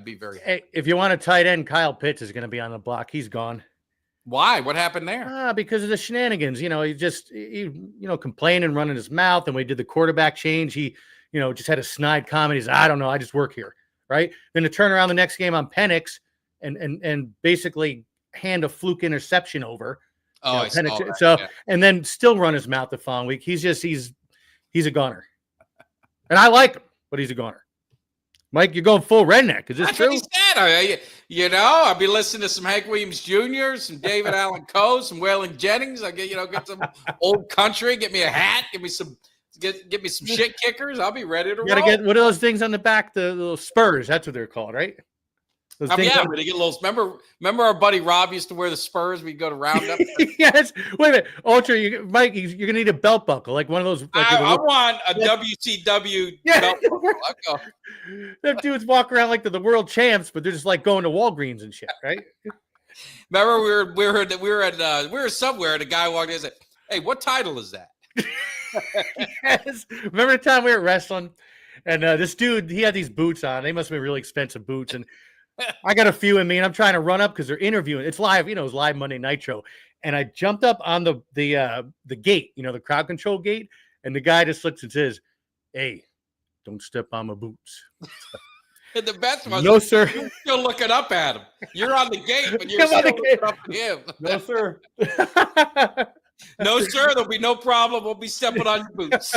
be very happy. Hey, if you want a tight end, Kyle Pitts is going to be on the block. He's gone. Why? What happened there? Because of the shenanigans. He complained and running his mouth. And when he did the quarterback change, he just had a snide comment. He's, I don't know, I just work here, right? Then to turn around the next game on Penix and basically hand a fluke interception over. Oh, I saw that, so yeah. And then still run his mouth the following week. He's a gunner, and I like him, but he's a gunner. Mike, you're going full redneck. Is this true? What he said. I'll be listening to some Hank Williams Jr., some David Allen Coe, some Waylon Jennings. I get some old country. Get me a hat. Get me some shit kickers. I'll be ready to roll. You got to get what are those things on the back? The little spurs. That's what they're called, right? Those I mean, things yeah, are- we're gonna get a little. Remember our buddy Rob used to wear the Spurs. We'd go to Roundup. Yes. Wait a minute, Ultra. Mike, you're gonna need a belt buckle, like one of those. Like I want a WCW Yeah. belt buckle. I go, Them dudes walk around like they're the world champs, but they're just like going to Walgreens and shit, right? Remember, we were somewhere, and a guy walked in and said, "Hey, what title is that?" Yes. Remember the time we were wrestling, and this dude, he had these boots on. They must have been really expensive boots, and I got a few in me, and I'm trying to run up because they're interviewing. It's live, it's live Monday Nitro, and I jumped up on the gate, the crowd control gate, and the guy just looks and says, "Hey, don't step on my boots." And the best was, No, sir. You're still looking up at him. You're on the gate, but you're I'm on still the looking up at him. No, sir. No, sir, there'll be no problem. We'll be stepping on your boots.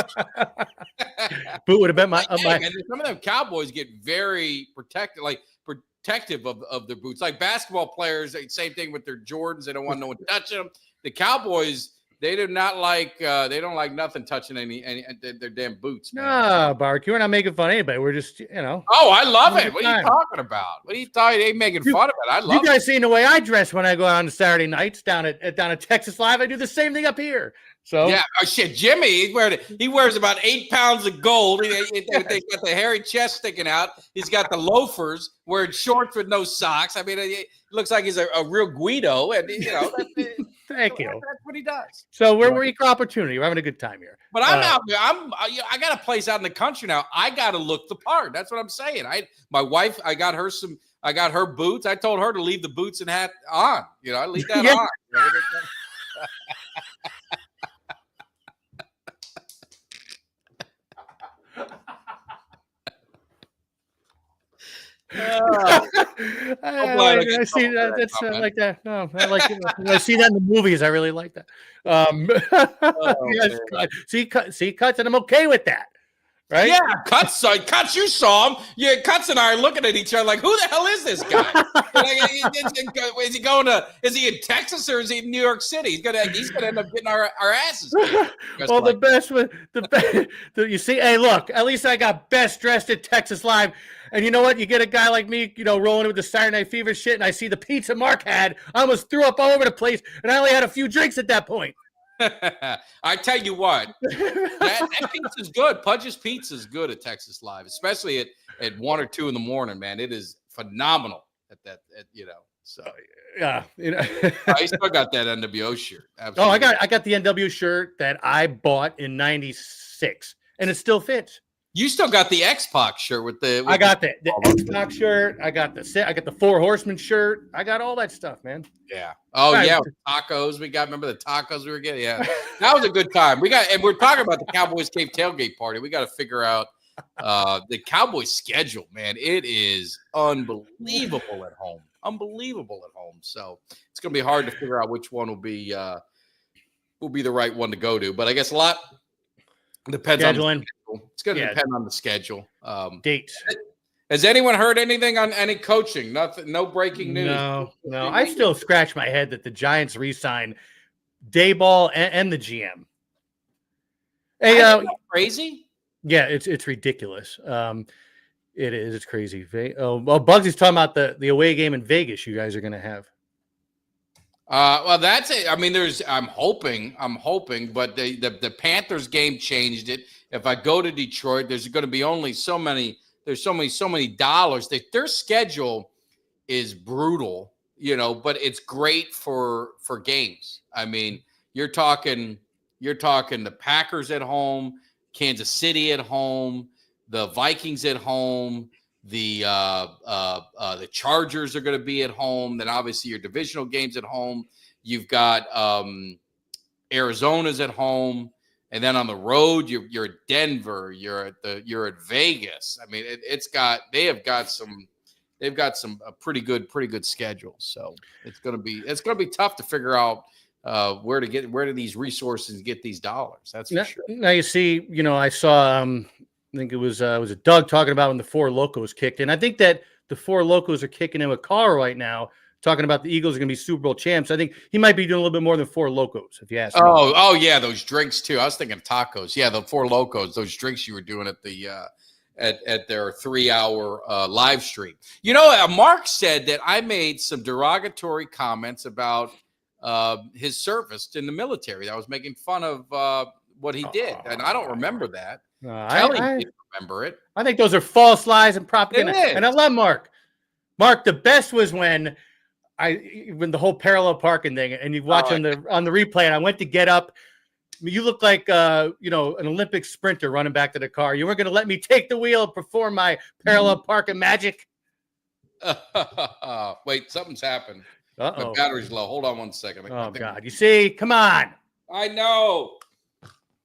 Boot would have been my. Hey, man, some of them Cowboys get very protective of their boots. Like basketball players, same thing with their Jordans. They don't want no one touching them. The Cowboys, they do not like. They don't like nothing touching any their damn boots. Man. No, Bark, we're not making fun of anybody. We're just, Oh, I love All it. the What are you time. talking about? What are you talking? They ain't making fun of it. I love You guys it. seen the way I dress when I go on Saturday nights down at Texas Live. I do the same thing up here. So Yeah, oh shit, Jimmy, he wears about 8 pounds of gold. They got the hairy chest sticking out. He's got the loafers, wearing shorts with no socks. I mean, it looks like he's a real Guido, and thank you. That's what he does. So we're equal opportunity. We're having a good time here. But I'm out there. I got a place out in the country now. I got to look the part. That's what I'm saying. My wife, I got her boots. I told her to leave the boots and hat on. I leave that Yeah. on. I see that. That's like that. No, I like it. When I see that in the movies. I really like that. Yes, cuts, and I'm okay with that. Right? Yeah, Cuts. You saw him. Yeah, Cuts and I are looking at each other like, who the hell is this guy? Is he going to? Is he in Texas or is he in New York City? He's gonna end up getting our asses. Well, the best one, you see. Hey, look. At least I got best dressed at Texas Live. And you know what? You get a guy like me, rolling with the Saturday Night Fever shit, and I see the pizza Mark had. I almost threw up all over the place, and I only had a few drinks at that point. I tell you what, that pizza's good. Pudge's Pizza is good at Texas Live, especially at 1 or 2 in the morning. Man, it is phenomenal So Yeah, I still got that NWO shirt. Oh, Absolutely. I got the NW shirt that I bought in '96, and it still fits. You still got the X-Pac shirt with the. I got the Xbox shirt. I got the Four Horsemen shirt. I got all that stuff, man. Yeah. Oh Right. yeah, tacos. Remember the tacos we were getting? Yeah, that was a good time. And we're talking about the Cowboys Cave tailgate party. We got to figure out the Cowboys schedule. Man, it is unbelievable at home. So it's gonna be hard to figure out which one will be the right one to go to. But I guess a lot depends on the schedule. It's going to depend on the schedule. Dates. Has anyone heard anything on any coaching? Nothing. No breaking news. No. I still scratch my head that the Giants re-signed Dayball and the GM. Hey, crazy. Yeah, it's ridiculous. It is. It's crazy. Bugsy's talking about the away game in Vegas. You guys are going to have. Well, that's it. I mean, I'm hoping, but the Panthers game changed it. If I go to Detroit, there's going to be only so many. There's so many dollars. Their schedule is brutal, but it's great for games. I mean, you're talking the Packers at home, Kansas City at home, the Vikings at home. The Chargers are going to be at home. Then obviously your divisional games at home. You've got Arizona's at home, and then on the road you're at Denver. You're at Vegas. I mean, they've got some pretty good schedules. So it's going to be tough to figure out where do these resources get these dollars. That's for sure. Now you see, I saw. I think it was a Doug talking about when the Four Locos kicked in. I think that the Four Locos are kicking in with Carl right now, talking about the Eagles are going to be Super Bowl champs. I think he might be doing a little bit more than Four Locos, if you ask me. Oh yeah, those drinks too. I was thinking tacos. Yeah, the Four Locos, those drinks you were doing at the at their 3-hour live stream. You know, Mark said that I made some derogatory comments about his service in the military. I was making fun of what he did, and I don't remember that. Kelly didn't remember it. I think those are false lies and propaganda. It is. And I love Mark. Mark, the best was when the whole parallel parking thing, and you watch on the replay, and I went to get up. You look like an Olympic sprinter running back to the car. You weren't going to let me take the wheel and perform my parallel parking magic. Wait, something's happened. Uh-oh. My battery's low. Hold on 1 second. Oh God! You see, come on. I know.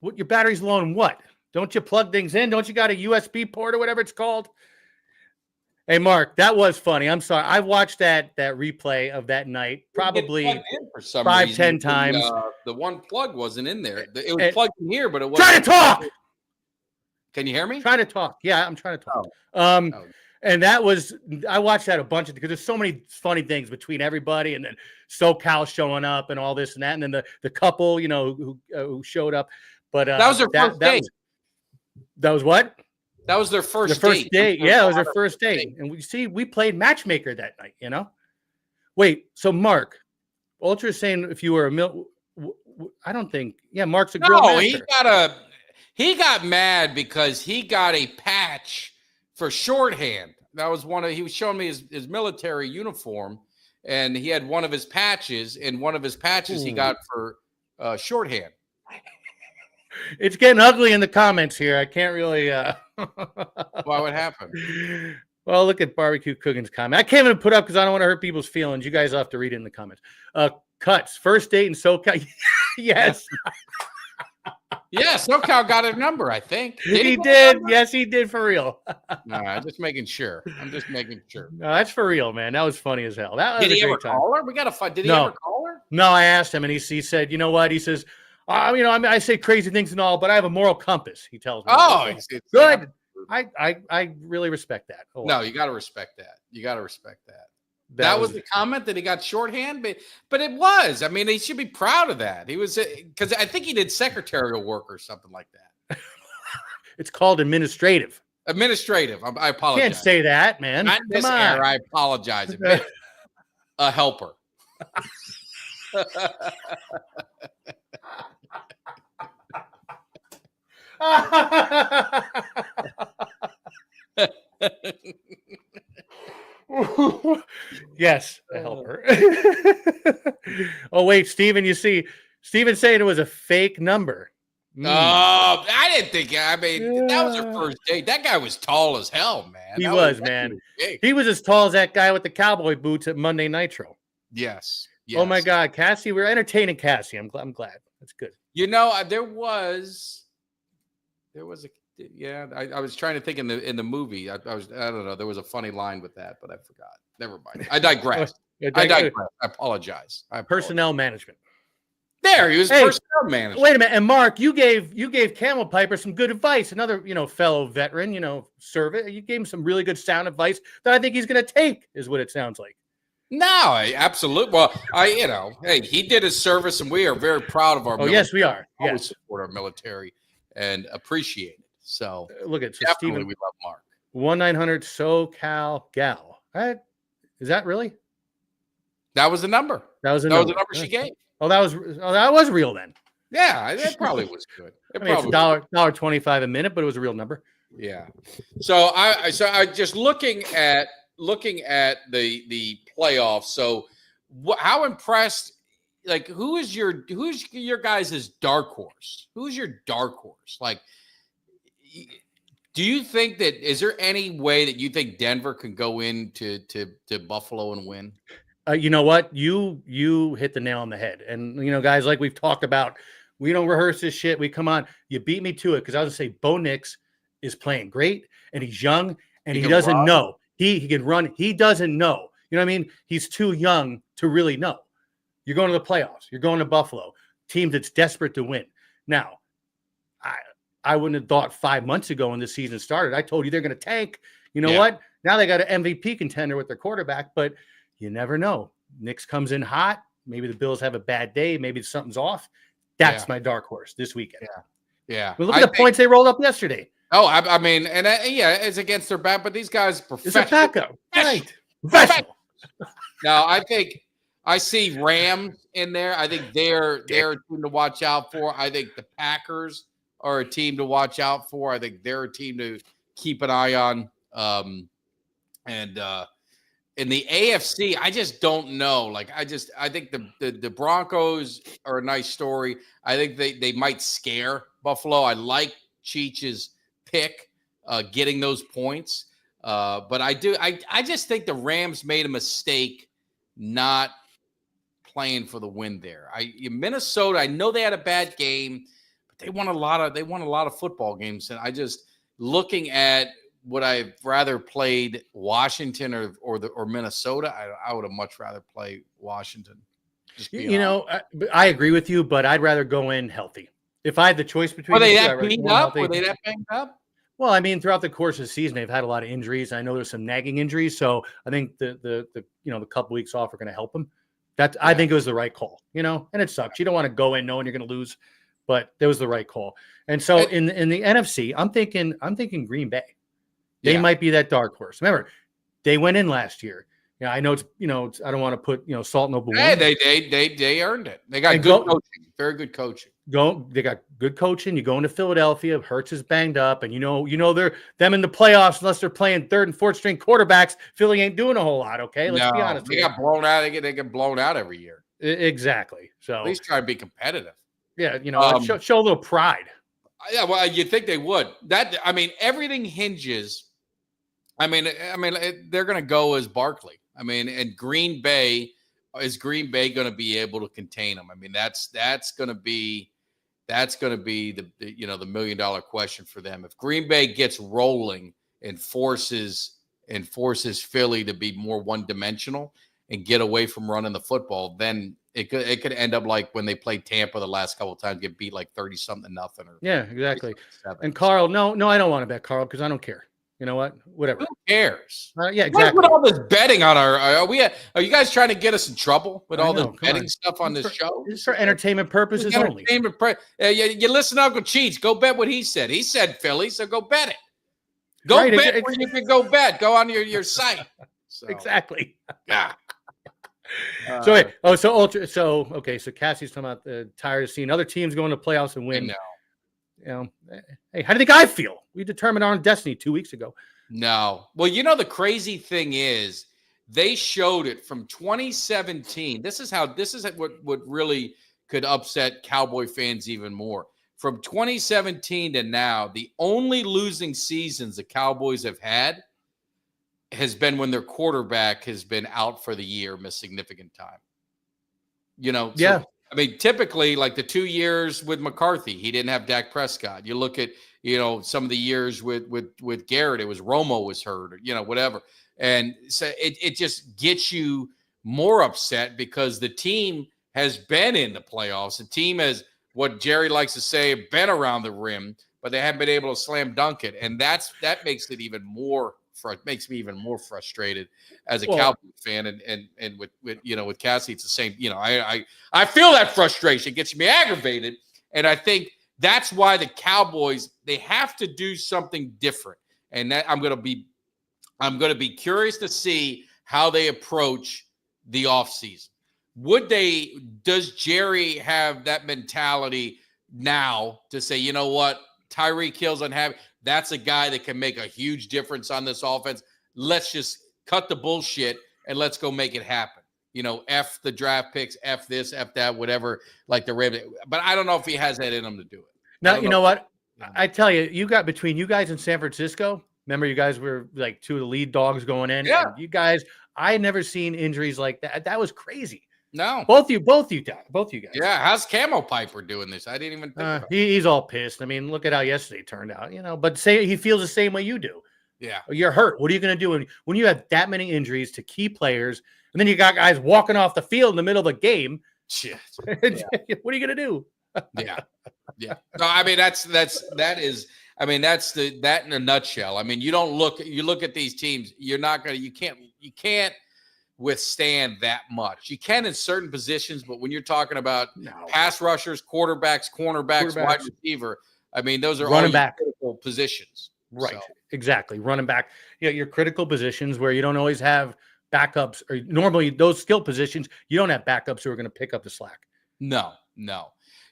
What, your battery's low in what? Don't you plug things in? Don't you got a USB port or whatever it's called? Hey, Mark, that was funny. I'm sorry. I watched that replay of that night probably 5-10 times. The one plug wasn't in there. It was plugged in here, but it wasn't. Try to talk. Can you hear me? Trying to talk. Yeah, I'm trying to talk. And that was, I watched that a bunch because there's so many funny things between everybody, and then SoCal showing up and all this and that, and then the couple, who showed up. But that was their first date. That was what? That was their first date. Yeah, it was their first date. And we played matchmaker that night, Wait, so Mark, Ultra's saying if you were I don't think, Mark's a grill master. He got mad because he got a patch for shorthand. That was he was showing me his military uniform, and he had one of his patches, and one of his patches he got for shorthand. It's getting ugly in the comments here. I can't really. Why would happen? Well, look at Barbecue Cooking's comment. I can't even put up because I don't want to hurt people's feelings. You guys will have to read it in the comments. Cuts. First date in SoCal. Yes. Yeah, SoCal got a number, I think. He did. Yes, he did for real. No, I'm just making sure. No, that's for real, man. That was funny as hell. That was did he a great ever time. call her? We got to find. Did he ever call her? No, I asked him, and he said, you know what? He says, I say crazy things and all, but I have a moral compass. He tells me. Oh, it's good. I really respect that. No, you got to respect that. That was the comment that he got shorthand, but it was. I mean, he should be proud of that. He was, because I think he did secretarial work or something like that. It's called administrative. Administrative. I apologize. Can't say that, man. Not in this era. I apologize. A helper. Yes, a helper. Oh, wait, Steven, you see, Steven saying it was a fake number. Oh, I didn't think. I mean, that was her first date. That guy was tall as hell, man. He was, man. He was as tall as that guy with the cowboy boots at Monday Nitro. Yes. Oh my God, Cassie, we're entertaining Cassie. I'm glad. That's good. There was I was trying to think in the movie. I don't know. There was a funny line with that, but I forgot. Never mind. I digress. I apologize. Personnel management. There, he was personnel manager. Wait a minute. And Mark, you gave Camel Piper some good advice. Another, fellow veteran, servant. You gave him some really good sound advice that I think he's going to take, is what it sounds like. No, absolutely. Well, hey, he did his service, and we are very proud of our military. Yes, we are. Always support our military and appreciate it. So look at definitely Steven, we love Mark. 1-900 SoCal Gal. Is that really? That was the number. That was the number she gave. That was real then. Yeah, that probably was good. It's $1.25 a minute, but it was a real number. Yeah. So I just looking at the playoffs. So how impressed? Like, who's your guys' dark horse? Who's your dark horse? Like, do you think is there any way that you think Denver can go into Buffalo and win? You know what? You hit the nail on the head. And, guys, like we've talked about, we don't rehearse this shit. We come on. You beat me to it because I was going to say Bo Nix is playing great, and he's young, and he doesn't run. Know. He can run. He doesn't know. You know what I mean? He's too young to really know. You're going to the playoffs. You're going to Buffalo, team that's desperate to win. Now, I wouldn't have thought 5 months ago when the season started. I told you they're going to tank. You know what? Now they got an MVP contender with their quarterback, but you never know. Nix comes in hot. Maybe the Bills have a bad day. Maybe something's off. That's my dark horse this weekend. Yeah. Well, look at the points they rolled up yesterday. Oh, I mean, and yeah, it's against their back, but these guys are It's a professional. backup, right? Professional. Now, I think I see Rams in there. I think they're a team to watch out for. I think the Packers are a team to watch out for. I think they're a team to keep an eye on. And in the AFC, I just don't know. Like, I think the Broncos are a nice story. I think they might scare Buffalo. I like Cheech's pick, getting those points. But I just think the Rams made a mistake not playing for the win there. Minnesota, I know they had a bad game, but they won a lot of football games. And I just, looking at, would I rather played Washington or Minnesota? I would have much rather play Washington. I agree with you, but I'd rather go in healthy. If I had the choice between Were they the two, that beat up? Were they that banged up? Well, I mean, throughout the course of the season, they've had a lot of injuries. I know there's some nagging injuries, so I think the couple weeks off are going to help them. I think it was the right call, and it sucks. You don't want to go in knowing you're going to lose, but it was the right call. And so in the NFC, I'm thinking Green Bay. They might be that dark horse. Remember, they went in last year. Yeah, I know it's I don't want to put salt in the balloon. Hey, they earned it. They got good coaching, very good coaching. They got good coaching. You go into Philadelphia, Hurts is banged up, and they're them in the playoffs unless they're playing third and fourth string quarterbacks. Philly ain't doing a whole lot. Okay, let's be honest. They got blown out. They get blown out every year. Exactly. So at least try to be competitive. Yeah, show a little pride. Yeah, well, you'd think they would. Everything hinges. They're going to go as Barkley. And Green Bay, is Green Bay going to be able to contain them? That's going to be the $1 million question for them. If Green Bay gets rolling and forces Philly to be more one-dimensional and get away from running the football, then it could end up like when they played Tampa the last couple of times, get beat like 30-something nothing. Yeah, exactly. And Carl, no, I don't want to bet Carl because I don't care. You know what? Whatever. Who cares? Yeah, exactly. With all this betting on are you guys trying to get us in trouble with all this betting stuff on this show? It's for entertainment purposes only. You listen to Uncle Cheech. Go bet what he said. He said Philly, so go bet it. Go bet where you can go bet. Go on your site. So, exactly. Yeah. So Cassie's talking about tired of seeing other teams go into playoffs and win. Hey, how do you think I feel? We determined our own destiny 2 weeks ago. No. Well, the crazy thing is they showed it from 2017. This is what really could upset Cowboy fans even more. From 2017 to now, the only losing seasons the Cowboys have had has been when their quarterback has been out for the year, missed significant time. Typically, like the 2 years with McCarthy, he didn't have Dak Prescott. You look at, some of the years with Garrett, it was Romo was hurt, or, whatever. And so it just gets you more upset because the team has been in the playoffs. The team has, what Jerry likes to say, been around the rim, but they haven't been able to slam dunk it. And that makes it even more makes me even more frustrated as a Cowboys fan, and with Cassie, it's the same. I feel that frustration. It gets me aggravated, and I think that's why the Cowboys, they have to do something different. And that I'm going to be curious to see how they approach the offseason. Does Jerry have that mentality now to say, you know what, Tyreek Hill's unhappy? That's a guy that can make a huge difference on this offense. Let's just cut the bullshit and let's go make it happen. F the draft picks, F this, F that, whatever, like the Ravens. But I don't know if he has that in him to do it. Now, you know what? I tell you, between you guys in San Francisco, remember you guys were like two of the lead dogs going in? Yeah. You guys, I had never seen injuries like that. That was crazy. No. Both you guys. Yeah. How's Camo Piper doing this? I didn't even think about it. He's all pissed. Look at how yesterday turned out, but say he feels the same way you do. Yeah. You're hurt. What are you going to do when you have that many injuries to key players and then you got guys walking off the field in the middle of a game? Shit. Yeah. What are you going to do? Yeah. Yeah. No, that in a nutshell. You look at these teams, you can't withstand that much. You can in certain positions, but when you're talking about pass rushers, quarterbacks, cornerbacks, wide receiver, I mean, those are all Running your back. critical positions. Right. So, Exactly. Running back. Yeah, your critical positions where you don't always have backups, or normally those skill positions, you don't have backups who are going to pick up the slack. no.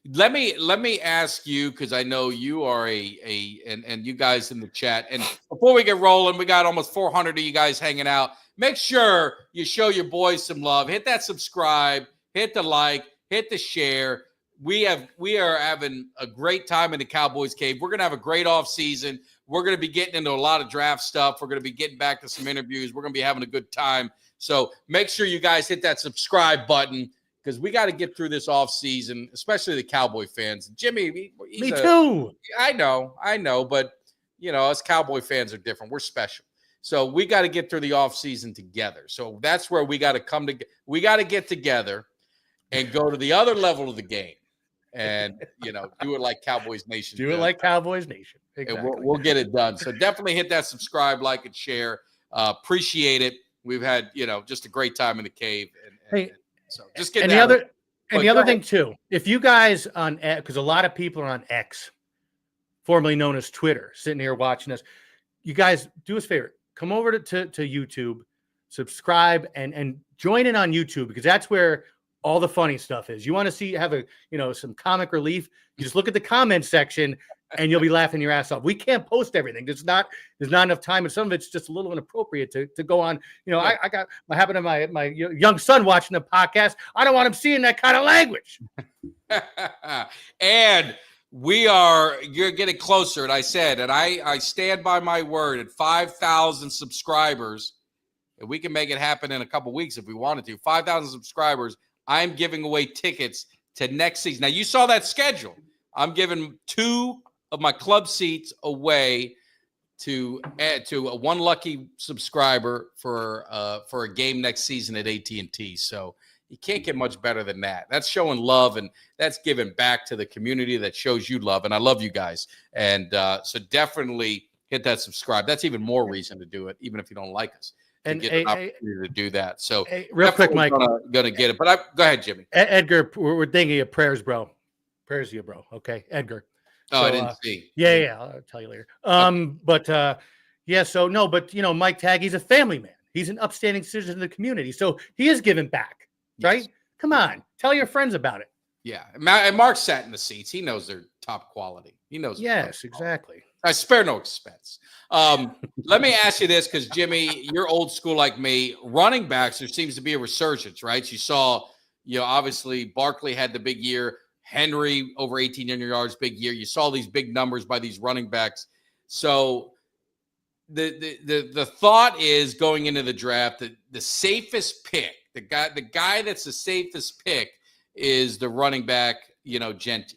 Let me ask you, because I know you are and you guys in the chat. And before we get rolling, we got almost 400 of you guys hanging out. Make sure you show your boys some love. Hit that subscribe, hit the like, hit the share. We are having a great time in the Cowboys Cave. We're gonna have a great off season. We're gonna be getting into a lot of draft stuff. We're gonna be getting back to some interviews. We're gonna be having a good time. So make sure you guys hit that subscribe button, because we got to get through this off season, especially the Cowboy fans. Jimmy, Me too. I know, but us Cowboy fans are different. We're special. So we got to get through the off season together. So that's where we got to come together. We got to get together and go to the other level of the game, and do it like Cowboys Nation. Do it like Cowboys Nation. Exactly. And we'll get it done. So definitely hit that subscribe, like, and share. Appreciate it. We've had just a great time in the cave, and so just get. And the other thing too, if you guys on, because a lot of people are on X, formerly known as Twitter, sitting here watching us, you guys do us a favor, come over to YouTube, subscribe, and join in on YouTube, because that's where all the funny stuff is. You want to have some comic relief, you just look at the comment section and you'll be laughing your ass off. We can't post everything. There's not enough time, and some of it's just a little inappropriate to go on. I got what happened to my young son watching the podcast. I don't want him seeing that kind of language. And you're getting closer. And I said, and I stand by my word, at 5,000 subscribers, and we can make it happen in a couple weeks if we wanted to. 5,000 subscribers, I'm giving away tickets to next season. Now, you saw that schedule. I'm giving 2 of my club seats away to a one lucky subscriber for a game next season at AT&T. So you can't get much better than that. That's showing love, and that's giving back to the community that shows you love. And I love you guys. And so definitely hit that subscribe. That's even more reason to do it, even if you don't like us. And get an opportunity to do that. So real quick, Mike, gonna get it. But go ahead, Jimmy. Edgar, we're thinking of prayers, bro. Prayers to you, bro. Okay, Edgar. Oh, I didn't see. Yeah, I'll tell you later. But Mike Tag, he's a family man. He's an upstanding citizen of the community, so he is giving back, right? Yes. Come on, tell your friends about it. Yeah, and Mark sat in the seats. He knows they're top quality. He knows. Yes, exactly. I spare no expense. Let me ask you this, because Jimmy, you're old school like me. Running backs, there seems to be a resurgence, right? You saw, obviously Barkley had the big year. Henry over 1,800 yards, big year. You saw these big numbers by these running backs. So the thought is, going into the draft, that the safest pick, the guy that's the safest pick is the running back, Genty.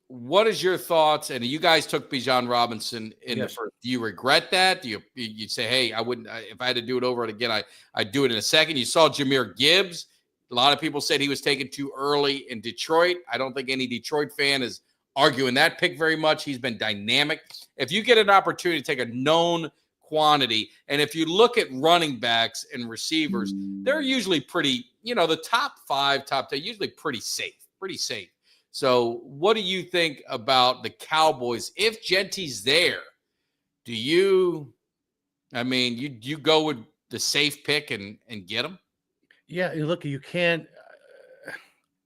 What is your thoughts? And you guys took Bijan Robinson in the first. Do you regret that? Do you say, hey, I wouldn't, if I had to do it over again, I'd do it in a second? You saw Jahmyr Gibbs. A lot of people said he was taken too early in Detroit. I don't think any Detroit fan is arguing that pick very much. He's been dynamic. If you get an opportunity to take a known quantity, and if you look at running backs and receivers, they're usually pretty, the top 5, top 10, usually pretty safe. So what do you think about the Cowboys? If Genty's there, do you go with the safe pick and get him? Yeah, look, you can't.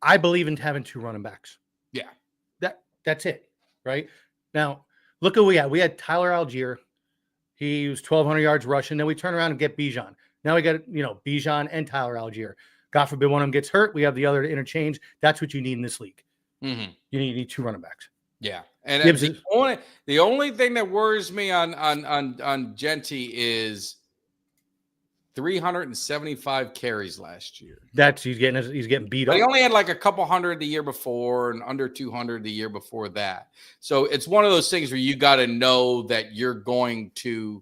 I believe in having 2 running backs. Yeah, that's it, right? Now, look what we had. We had Tyler Algier. He was 1,200 yards rushing. Then we turn around and get Bijan. Now we got Bijan and Tyler Algier. God forbid one of them gets hurt. We have the other to interchange. That's what you need in this league. Mm-hmm. You need 2 running backs. Yeah, and the only thing that worries me on Genty is 375 carries last year. He's getting beat up. He only had like a couple hundred the year before and under 200 the year before that. So it's one of those things where you got to know that you're going to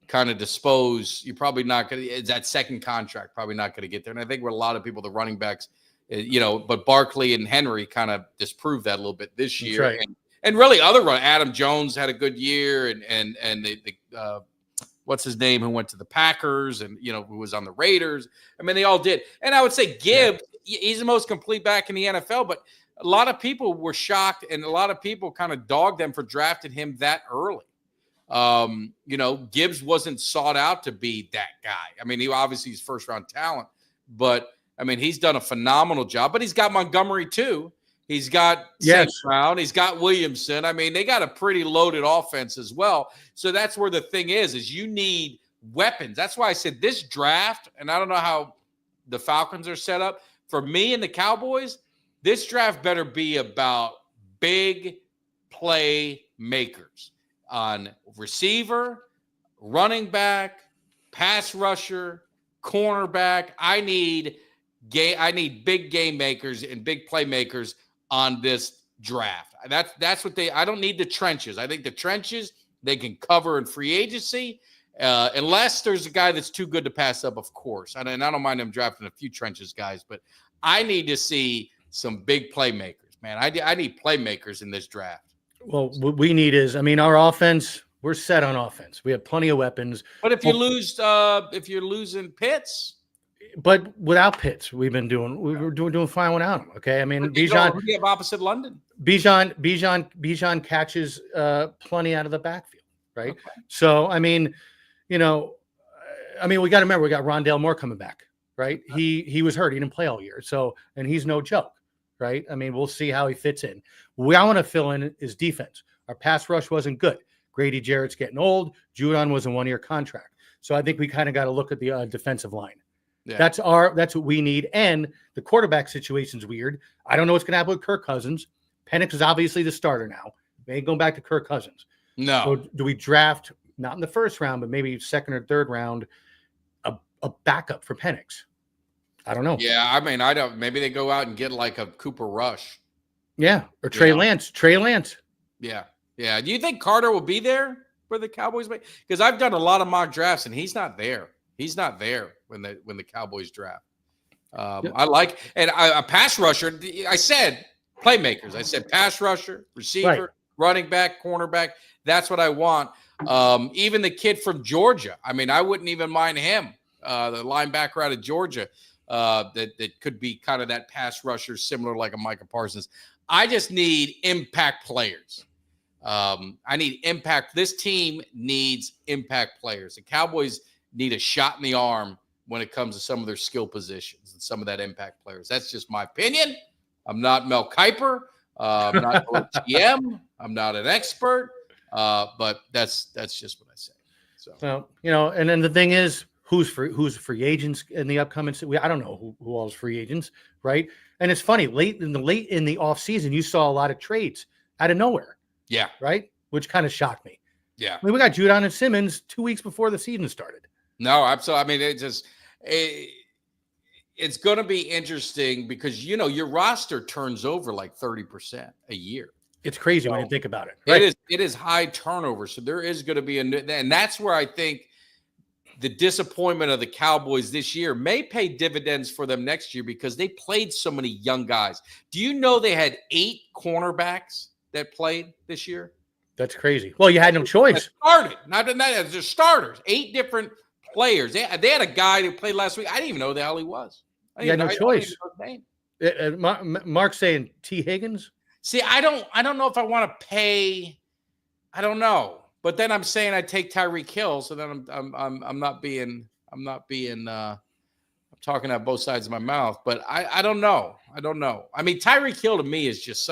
kind of dispose. You're probably not going to. It's that second contract, probably not going to get there. And I think with a lot of people, the running backs, but Barkley and Henry kind of disproved that a little bit this year. Right. And really Adam Jones had a good year, and the what's his name, who went to the Packers and, who was on the Raiders. I mean, they all did. And I would say Gibbs, he's the most complete back in the NFL, but a lot of people were shocked, and a lot of people kind of dogged them for drafting him that early. Gibbs wasn't sought out to be that guy. I mean, he obviously is first-round talent, but I mean, he's done a phenomenal job. But he's got Montgomery too. He's got St. Brown. He's got Williamson. I mean, they got a pretty loaded offense as well. So that's where the thing is you need weapons. That's why I said this draft, and I don't know how the Falcons are set up. For me and the Cowboys, this draft better be about big play makers on receiver, running back, pass rusher, cornerback. I need big game makers and big playmakers on this draft. That's what I don't need the trenches. I think the trenches they can cover in free agency, unless there's a guy that's too good to pass up, of course. And I don't mind them drafting a few trenches guys, but I need to see some big playmakers, man. I need playmakers in this draft. Well, what we need is, our offense, we're set on offense. We have plenty of weapons. But if you're losing Pitts, but without Pitts, we were doing fine without him. Okay, Bijan. We have opposite London. Bijan catches plenty out of the backfield, right? Okay. So we got to remember we got Rondale Moore coming back, right? He was hurt; he didn't play all year, and he's no joke, right? We'll see how he fits in. What I want to fill in is defense. Our pass rush wasn't good. Grady Jarrett's getting old. Judon was a 1-year contract, so I think we kind of got to look at the defensive line. Yeah. That's what we need. And the quarterback situation's weird. I don't know what's going to happen with Kirk Cousins. Penix is obviously the starter now. We ain't going back to Kirk Cousins. No. So do we draft, not in the first round, but maybe second or third round, a backup for Penix? I don't know. Yeah, I don't. Maybe they go out and get like a Cooper Rush. Yeah, or Trey Lance. Trey Lance. Yeah. Do you think Carter will be there for the Cowboys? Because I've done a lot of mock drafts, and he's not there. He's not there when the Cowboys draft. I like a pass rusher. I said playmakers. I said pass rusher, receiver, running back, cornerback. That's what I want. Even the kid from Georgia. I wouldn't even mind him. The linebacker out of Georgia that could be kind of that pass rusher, similar like a Micah Parsons. I just need impact players. I need impact. This team needs impact players. The Cowboys need a shot in the arm when it comes to some of their skill positions and some of that impact players. That's just my opinion. I'm not Mel Kiper. I'm not OTM. I'm not an expert. But that's just what I say. So, and then the thing is, who's free agents in the upcoming? I don't know who all is free agents, right? And it's funny, late in the off season, you saw a lot of trades out of nowhere. Yeah. Right. Which kind of shocked me. Yeah. We got Judon and Simmons 2 weeks before the season started. No, absolutely. It's going to be interesting because, your roster turns over like 30% a year. It's crazy when you think about it. Right? It is high turnover. So there is going to be and that's where I think the disappointment of the Cowboys this year may pay dividends for them next year because they played so many young guys. Do you know they had 8 cornerbacks that played this year? That's crazy. Well, you had no choice. Started. Not that just starters. 8 different players. They had a guy who played last week. I didn't even know who the hell he was. You had no choice. Mark's saying T. Higgins. See, I don't know if I want to pay. I don't know. But then I'm saying I take Tyreek Hill, so then I'm talking out both sides of my mouth. But I don't know. Tyreek Hill to me is just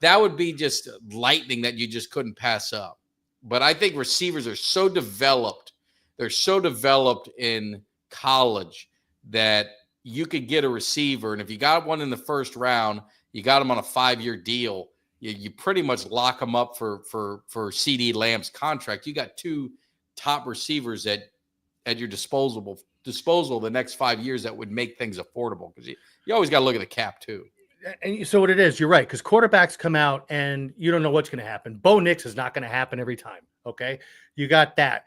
that would be just lightning that you just couldn't pass up. But I think receivers are so developed. They're so developed in college that you could get a receiver, and if you got one in the first round, you got him on a 5-year deal. You pretty much lock them up for CD Lamb's contract. You got 2 top receivers at your disposal the next 5 years that would make things affordable because you always got to look at the cap too. And so what it is, you're right, because quarterbacks come out and you don't know what's going to happen. Bo Nix is not going to happen every time. Okay, you got that.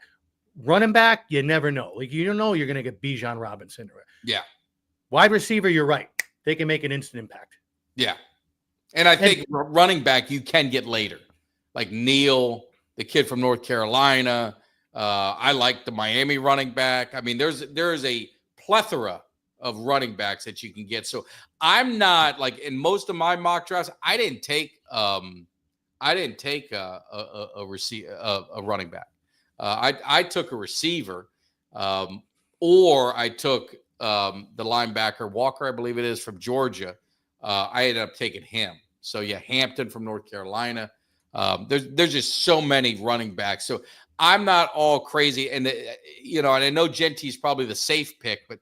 Running back, you never know. Like you don't know you're going to get Bijan Robinson. Yeah. Wide receiver, you're right. They can make an instant impact. Yeah. And I think running back you can get later, like Neal, the kid from North Carolina. I like the Miami running back. There is a plethora of running backs that you can get. So I'm not like in most of my mock drafts, I didn't take a running back. I took a receiver, or I took the linebacker Walker, I believe it is, from Georgia. I ended up taking him. So yeah, Hampton from North Carolina. There's just so many running backs. So I'm not all crazy, and and I know Genty's probably the safe pick, but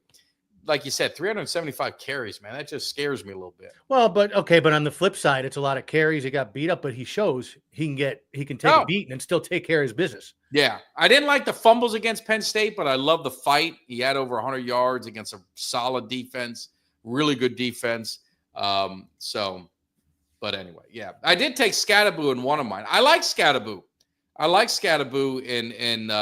like you said, 375 carries, man, that just scares me a little bit. Well, but on the flip side, it's a lot of carries. He got beat up, but he shows he can take a beating and still take care of his business. Yeah, I didn't like the fumbles against Penn State, but I love the fight. He had over 100 yards against a solid defense, really good defense. But anyway, yeah, I did take Scatterboo in one of mine. I like Scatterboo, and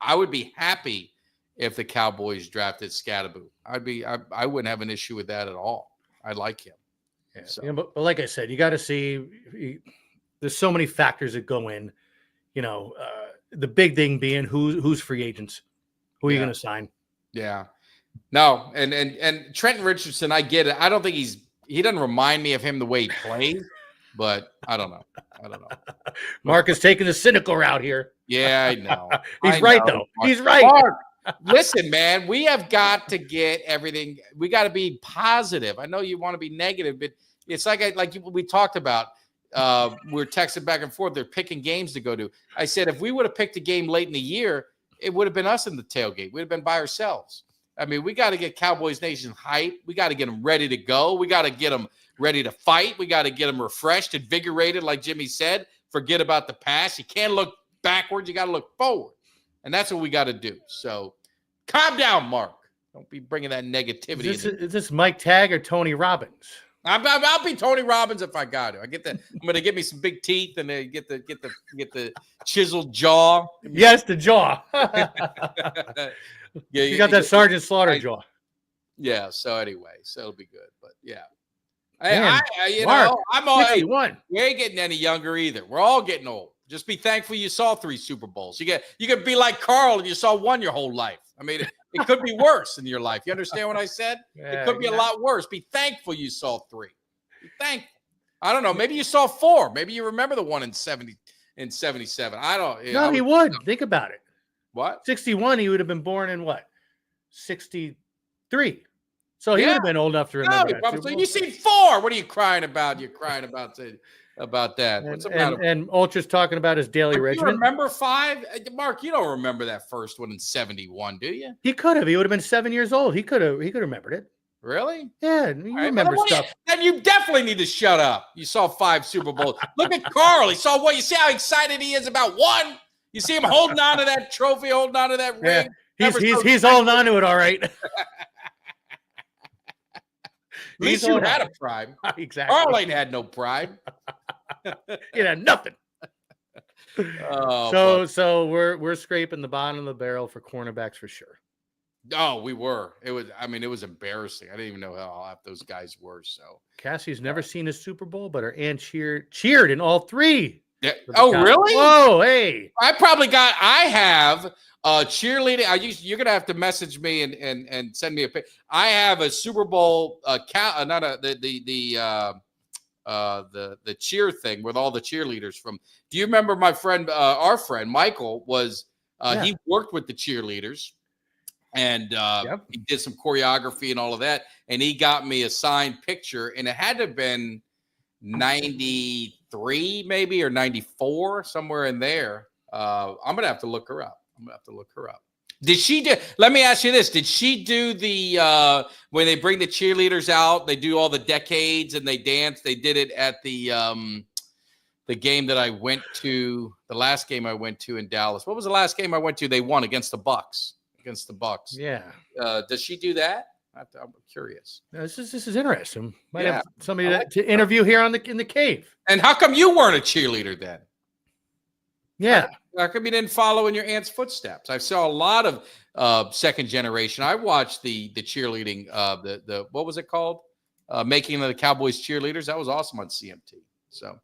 I would be happy if the Cowboys drafted Scatterboo. I wouldn't have an issue with that at all. I like him. Yeah, so. But like I said, you got to see. There's so many factors that go in. The big thing being who's free agents, who are you going to sign? Yeah, no, and Trenton Richardson, I get it. I don't think he doesn't remind me of him the way he plays, but I don't know. Mark is taking the cynical route here. Yeah, I know. He's right, though. He's right. Mark, listen, man, we have got to get everything. We got to be positive. I know you want to be negative, but it's like we talked about. We're texting back and forth. They're picking games to go to. I said, if we would have picked a game late in the year, it would have been us in the tailgate. We'd have been by ourselves. I mean, we got to get Cowboys Nation hype. We got to get them ready to go. We got to get them ready to fight. We got to get them refreshed, invigorated, like Jimmy said. Forget about the past. You can't look backwards. You got to look forward. And that's what we got to do. So calm down, Mark. Don't be bringing that negativity. Is this Mike Tag or Tony Robbins? I'll be Tony Robbins if I got it. I get that. I'm going to get me some big teeth and then get the chiseled jaw. Yes, the jaw. Yeah, you got that Sergeant Slaughter jaw. Yeah. So anyway, so it'll be good. But yeah, Mark, I'm all. 61. We ain't getting any younger either. We're all getting old. Just be thankful you saw 3 Super Bowls. You could be like Carl and you saw 1 your whole life. I mean, it could be worse in your life. You understand what I said? Yeah, it could be a lot worse. Be thankful you saw 3. Be thankful. I don't know. Maybe you saw 4. Maybe you remember the one in 77. I don't. No, he would. Think about it. What? 61. He would have been born in what? 63. So he would have been old enough to remember that. So you see 4. What are you crying about? You're crying about that. What's and Ultra's talking about his daily regimen. You remember 5? Mark, you don't remember that first one in 71, do you? He could have. He would have been 7 years old. He could have remembered it. Really? Yeah, you remember stuff. Then you definitely need to shut up. You saw 5 Super Bowls. Look at Carl. He saw 1. You see how excited he is about 1? You see him holding on to that trophy, holding on to that ring. He's holding on to it all right. At least you had a pride. Exactly. Carl ain't had no pride. He had nothing. So we're scraping the bottom of the barrel for cornerbacks for sure. Oh, we were. It was embarrassing. I didn't even know how half those guys were. So Cassie's never seen a Super Bowl, but her aunt cheered in all 3. Yeah. Oh, really? Whoa, hey. I have cheerleading. You're gonna have to message me and send me a pic. I have a Super Bowl the cheer thing with all the cheerleaders from. Do you remember my friend, our friend Michael was he worked with the cheerleaders and he did some choreography and all of that, and he got me a signed picture, and it had to have been 93 maybe or 94, somewhere in there. I'm gonna have to look her up. Did she do? Let me ask you this: did she do the when they bring the cheerleaders out? They do all the decades and they dance. They did it at the game that I went to. The last game I went to in Dallas. What was the last game I went to? They won against the Bucks. Yeah. Does she do that? I'm curious. This is interesting. Might have somebody to interview here in the cave. And how come you weren't a cheerleader then? Yeah. How come you didn't follow in your aunt's footsteps? I saw a lot of second generation. I watched the cheerleading. The what was it called? Making of the Cowboys cheerleaders. That was awesome on CMT. So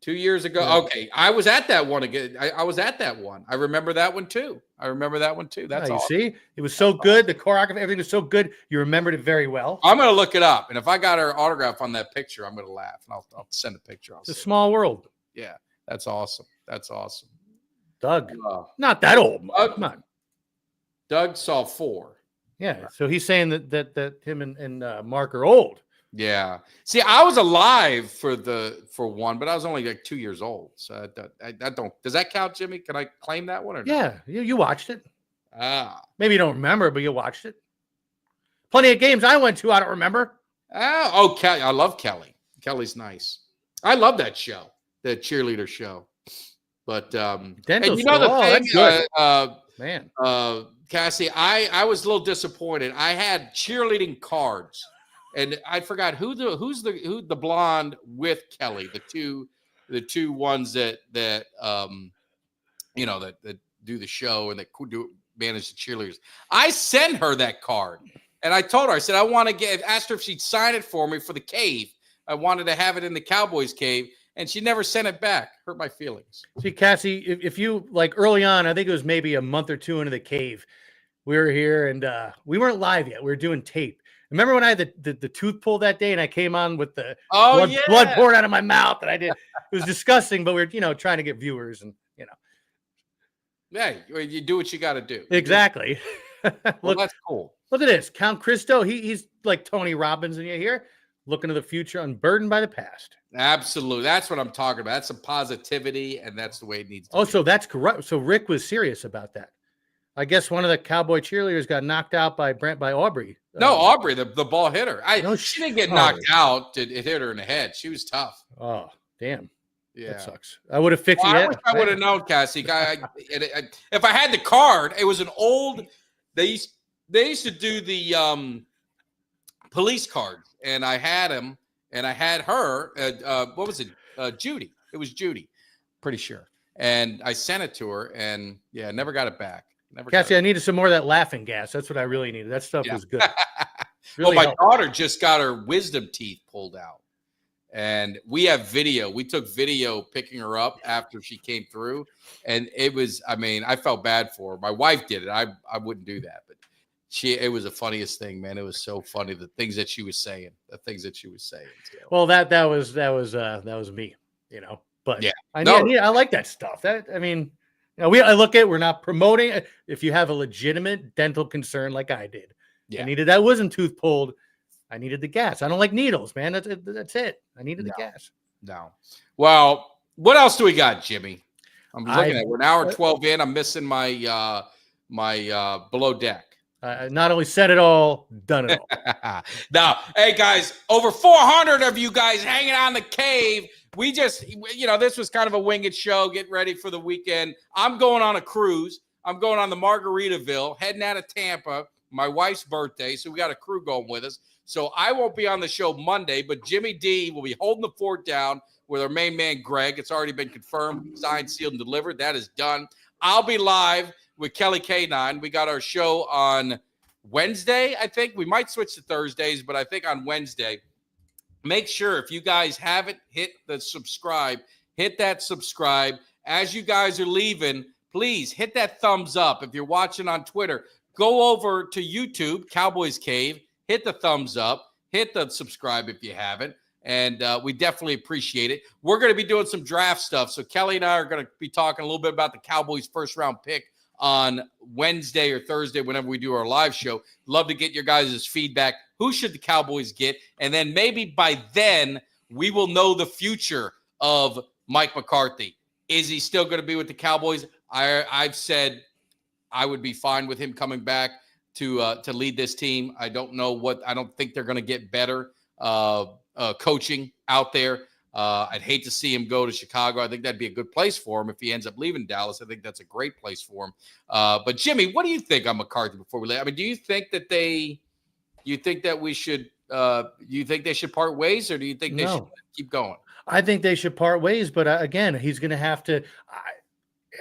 2 years ago. Yeah. Okay. I was at that one again. I was at that one. I remember that one too. That's you all. see, it was so good. The choreography, everything was so good. You remembered it very well. I'm going to look it up. And if I got her autograph on that picture, I'm going to laugh. And I'll send a picture. It's a small world. Yeah. That's awesome. That's awesome. Doug, not that old. Come on. Doug saw 4. Yeah. So he's saying that him and Mark are old. Yeah. See, I was alive for one, but I was only like 2 years old. So I don't. Does that count, Jimmy? Can I claim that one or not? Yeah, you watched it. Ah. Maybe you don't remember, but you watched it. Plenty of games I went to. I don't remember. Oh, Kelly. I love Kelly. Kelly's nice. I love that show, the cheerleader show. But and you know the thing, man. Cassie, I was a little disappointed. I had cheerleading cards. And I forgot who's the blonde with Kelly, the two ones that do the show and that manage the cheerleaders. I sent her that card, and I told her, I said I asked her if she'd sign it for me for the cave. I wanted to have it in the Cowboys cave, and she never sent it back. Hurt my feelings. See, Cassie, if you like early on, I think it was maybe a month or two into the cave, we were here and we weren't live yet. We were doing tape. Remember when I had the tooth pulled that day and I came on with the blood poured out of my mouth and I did. It was disgusting, but we're, trying to get viewers and, Yeah, you do what you got to do. Exactly. Well, that's cool. Look at this. Count Christo. He's like Tony Robbins in here, looking to the future, unburdened by the past. Absolutely. That's what I'm talking about. That's some positivity, and that's the way it needs to be. So that's correct. So Rick was serious about that. I guess one of the Cowboy cheerleaders got knocked out by Aubrey. No, Aubrey, the ball hit her. She didn't get knocked out. It hit her in the head. She was tough. Oh, damn. Yeah. That sucks. I would have fixed it. I wish I would have known, Cassie. If I had the card, it was an old. They used to do the police cards, and I had him, and I had her. What was it? Judy. It was Judy. Pretty sure. And I sent it to her, and never got it back. Cassie, I needed some more of that laughing gas. That's what I really needed. That stuff was good. Really well, my daughter just got her wisdom teeth pulled out. And we have video. We took video picking her up after she came through. And it was, I felt bad for her. My wife did it. I wouldn't do that. But it was the funniest thing, man. It was so funny. The things that she was saying. Well, that was me, But yeah, I like that stuff. I look at, we're not promoting. If you have a legitimate dental concern like I did, I needed that wisdom tooth pulled. I needed the gas. I don't like needles, man. That's it. I needed the gas. No. Well, what else do we got, Jimmy? I'm looking at. We're an hour 12 in. I'm missing my below deck. Not only said it all, done it all. Now, hey guys, over 400 of you guys hanging out in the cave. We just, this was kind of a winged show. Getting ready for the weekend. I'm going on a cruise. I'm going on the Margaritaville, heading out of Tampa. My wife's birthday, so we got a crew going with us. So I won't be on the show Monday, but Jimmy Dee will be holding the fort down with our main man, Greg. It's already been confirmed, signed, sealed, and delivered. That is done. I'll be live with Kelly K9. We got our show on Wednesday, I think. We might switch to Thursdays, but I think on Wednesday. Make sure if you guys haven't hit the subscribe, hit that subscribe. As you guys are leaving, please hit that thumbs up. If you're watching on Twitter, go over to YouTube, Cowboys Cave, hit the thumbs up, hit the subscribe if you haven't, and we definitely appreciate it. We're going to be doing some draft stuff, so Kelly and I are going to be talking a little bit about the Cowboys' first-round pick on Wednesday or Thursday whenever we do our live show. Love to get your guys' feedback. Who should the Cowboys get? And then maybe by then we will know the future of Mike McCarthy. Is he still going to be with the Cowboys? I've said I would be fine with him coming back to lead this team. I don't think they're going to get better coaching out there. I'd hate to see him go to Chicago. I think that'd be a good place for him if he ends up leaving Dallas. I think that's a great place for him. But Jimmy, what do you think on McCarthy before we leave? Do you think that we should? You think they should part ways, or do you think they should keep going? I think they should part ways, but again, he's going to have to.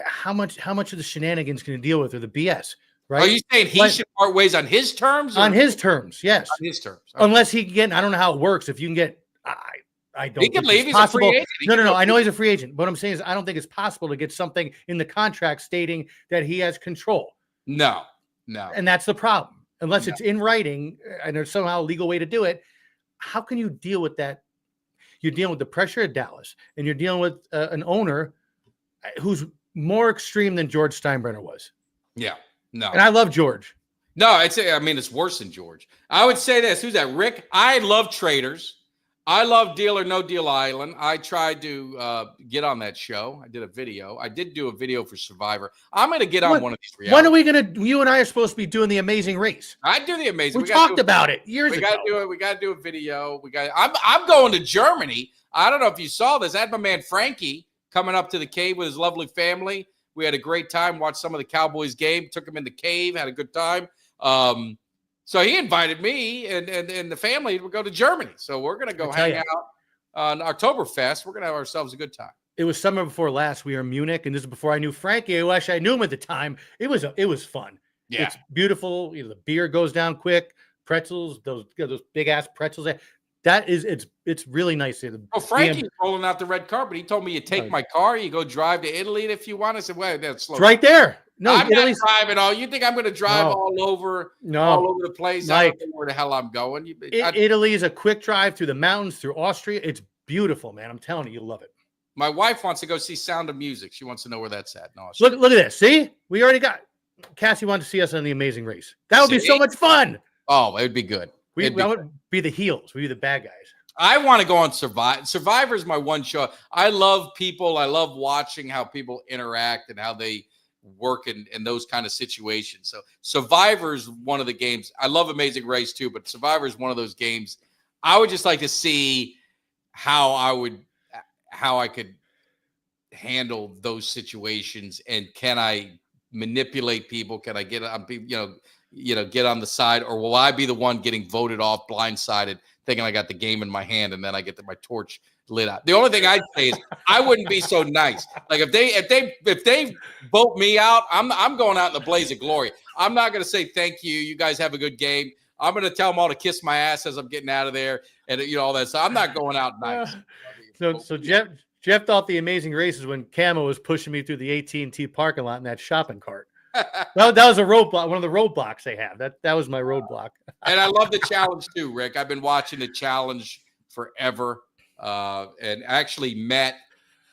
How much of the shenanigans can he deal with, or the BS? Right? Are you saying he should part ways on his terms? On his terms, yes. On his terms, okay. Unless he can get. I don't know how it works. If you can get. I don't He can think leave. it's He's a possible. free agent. He No. can go- I know he's a free agent. What I'm saying is I don't think it's possible to get something in the contract stating that he has control. No. And that's the problem. Unless it's in writing and there's somehow a legal way to do it, how can you deal with that? You're dealing with the pressure of Dallas, and you're dealing with an owner who's more extreme than George Steinbrenner was. Yeah. No. And I love George. No, it's worse than George. I would say this. Who's that? Rick? I love traders. I love Deal or No Deal Island. I tried to get on that show. I did a video. I did do a video for Survivor. I'm going to get on one of these reality. When are we going to, you and I are supposed to be doing the Amazing Race. I do the Amazing. We talked about it years ago. We got to do a video. I'm going to Germany. I don't know if you saw this. I had my man Frankie coming up to the cave with his lovely family. We had a great time, watched some of the Cowboys game, took him in the cave, had a good time. So he invited me and the family to go to Germany. So we're going to go hang out on Oktoberfest. We're going to have ourselves a good time. It was summer before last. We were in Munich, and this is before I knew Frankie. I wish I knew him at the time. It was fun. Yeah. It's beautiful. The beer goes down quick. Pretzels, those big ass pretzels. It's really nice here. Oh, Frankie's rolling out the red carpet. He told me you take my car, you go drive to Italy if you want. I said, well, that's slow. It's right there. No, I'm Italy's not driving all. You think I'm going to drive all over the place? I don't know where the hell I'm going. Italy is a quick drive through the mountains, through Austria. It's beautiful, man. I'm telling you, you'll love it. My wife wants to go see Sound of Music. She wants to know where that's at in Austria. Look at this. See, we already got Cassie wanted to see us on The Amazing Race. That would be so much fun. Oh, it would be good. We would be the heels. We'd be the bad guys. I want to go on Survivor. Survivor is my one show. I love people. I love watching how people interact and how they work in those kind of situations. So Survivor is one of the games. I love Amazing Race too, but Survivor is one of those games. I would just like to see how I could handle those situations, and can I manipulate people? Can I get on people, get on the side, or will I be the one getting voted off, blindsided, thinking I got the game in my hand, and then I get my torch lit out? The only thing I'd say is I wouldn't be so nice. Like if they vote me out, I'm going out in the blaze of glory. I'm not going to say thank you. You guys have a good game. I'm going to tell them all to kiss my ass as I'm getting out of there, and all that stuff. I'm not going out nice. So Jeff thought The Amazing Race is when Camo was pushing me through the AT&T parking lot in that shopping cart. that was a roadblock, one of the roadblocks they have. That was my roadblock. And I love the challenge too, Rick. I've been watching the challenge forever, and actually met.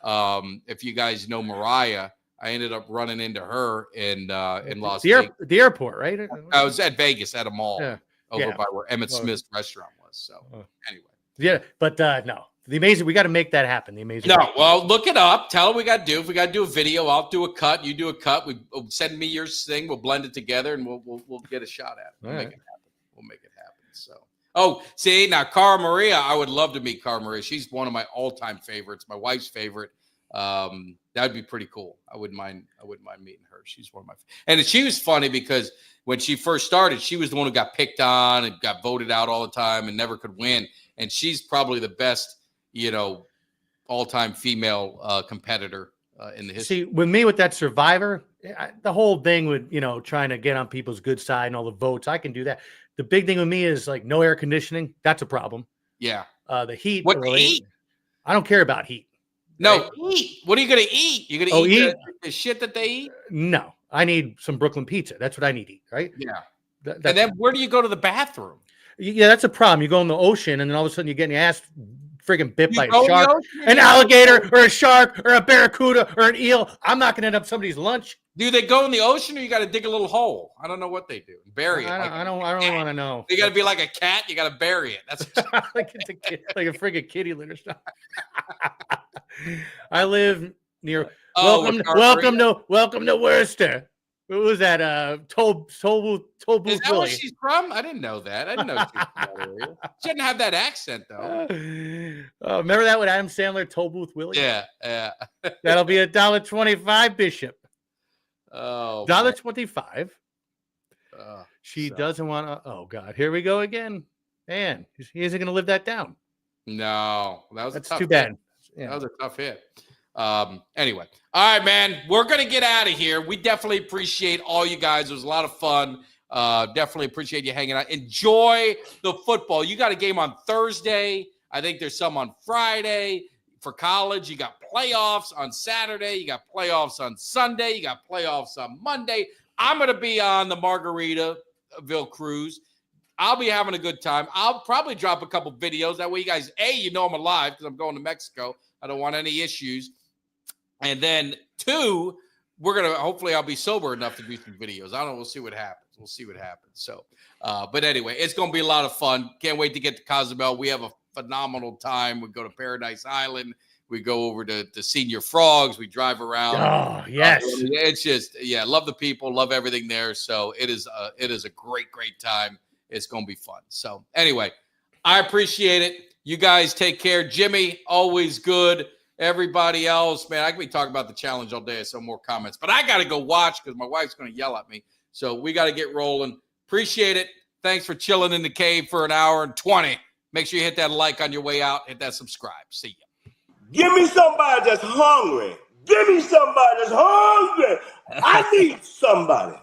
If you guys know Mariah, I ended up running into her in Las Vegas. The airport, right? I was at Vegas at a mall over by where Emmett Smith's restaurant was. So anyway, yeah, but no. The Amazing, we got to make that happen. The Amazing. No, well, look it up. Tell them we got to do. If we got to do a video, I'll do a cut. You do a cut. Send me your thing. We'll blend it together, and we'll get a shot at it. We'll make it happen. We'll make it happen. So, see now, Cara Maria. I would love to meet Cara Maria. She's one of my all-time favorites. My wife's favorite. That'd be pretty cool. I wouldn't mind meeting her. She's one of my. And she was funny because when she first started, she was the one who got picked on and got voted out all the time and never could win. And she's probably the best, all-time female competitor in the history. See, with me with that Survivor, the whole thing with, trying to get on people's good side and all the votes, I can do that. The big thing with me is like no air conditioning. That's a problem. Yeah. The heat. What to eat? I don't care about heat. No, right? Eat. What are you going to eat? You're going to eat the shit that they eat? No, I need some Brooklyn pizza. That's what I need to eat, right? Yeah. And then where do you go to the bathroom? Yeah, that's a problem. You go in the ocean, and then all of a sudden you're getting your ass friggin' bit by a shark, an alligator, or a shark, or a barracuda, or an eel. I'm not going to end up somebody's lunch. Do they go in the ocean, or you got to dig a little hole? I don't know what they do. Bury it. I don't want to know. You got to be like a cat. You got to bury it. That's like a friggin' kitty litter stuff. I live near. Welcome to Worcester. What was that? Tollbooth Is that Willie. where she's from? I didn't know that. I didn't know she was from that area. She didn't have that accent though. Remember that with Adam Sandler, Tollbooth Willie? Yeah. That'll be $1.25, Bishop. Oh, $1.25. She doesn't want to. Oh God, here we go again. Man, he isn't going to live that down. No, that's too bad. Yeah. That was a tough hit. Anyway, all right, man, we're gonna get out of here. We definitely appreciate all you guys. It was a lot of fun. Definitely appreciate you hanging out. Enjoy the football. You got a game on Thursday. I think there's some on Friday. For college, you got playoffs on Saturday. You got playoffs on Sunday. You got playoffs on Monday. I'm going to be on the Margaritaville cruise. I'll be having a good time. I'll probably drop a couple videos. That way you guys, you know I'm alive because I'm going to Mexico. I don't want any issues. And then 2, hopefully I'll be sober enough to do some videos. I don't know. We'll see what happens. So, but anyway, it's going to be a lot of fun. Can't wait to get to Cozumel. We have a phenomenal time. We go to Paradise Island. We go over to Senior Frogs. We drive around. Oh, yes. It's just, love the people, love everything there. So it is a great, great time. It's going to be fun. So anyway, I appreciate it. You guys take care. Jimmy, always good. Everybody else, man, I could be talking about the challenge all day. I saw more comments, but I got to go watch because my wife's going to yell at me. So we got to get rolling. Appreciate it. Thanks for chilling in the cave for an hour and 20. Make sure you hit that like on your way out. Hit that subscribe. See ya. Give me somebody that's hungry. Give me somebody that's hungry. I need somebody.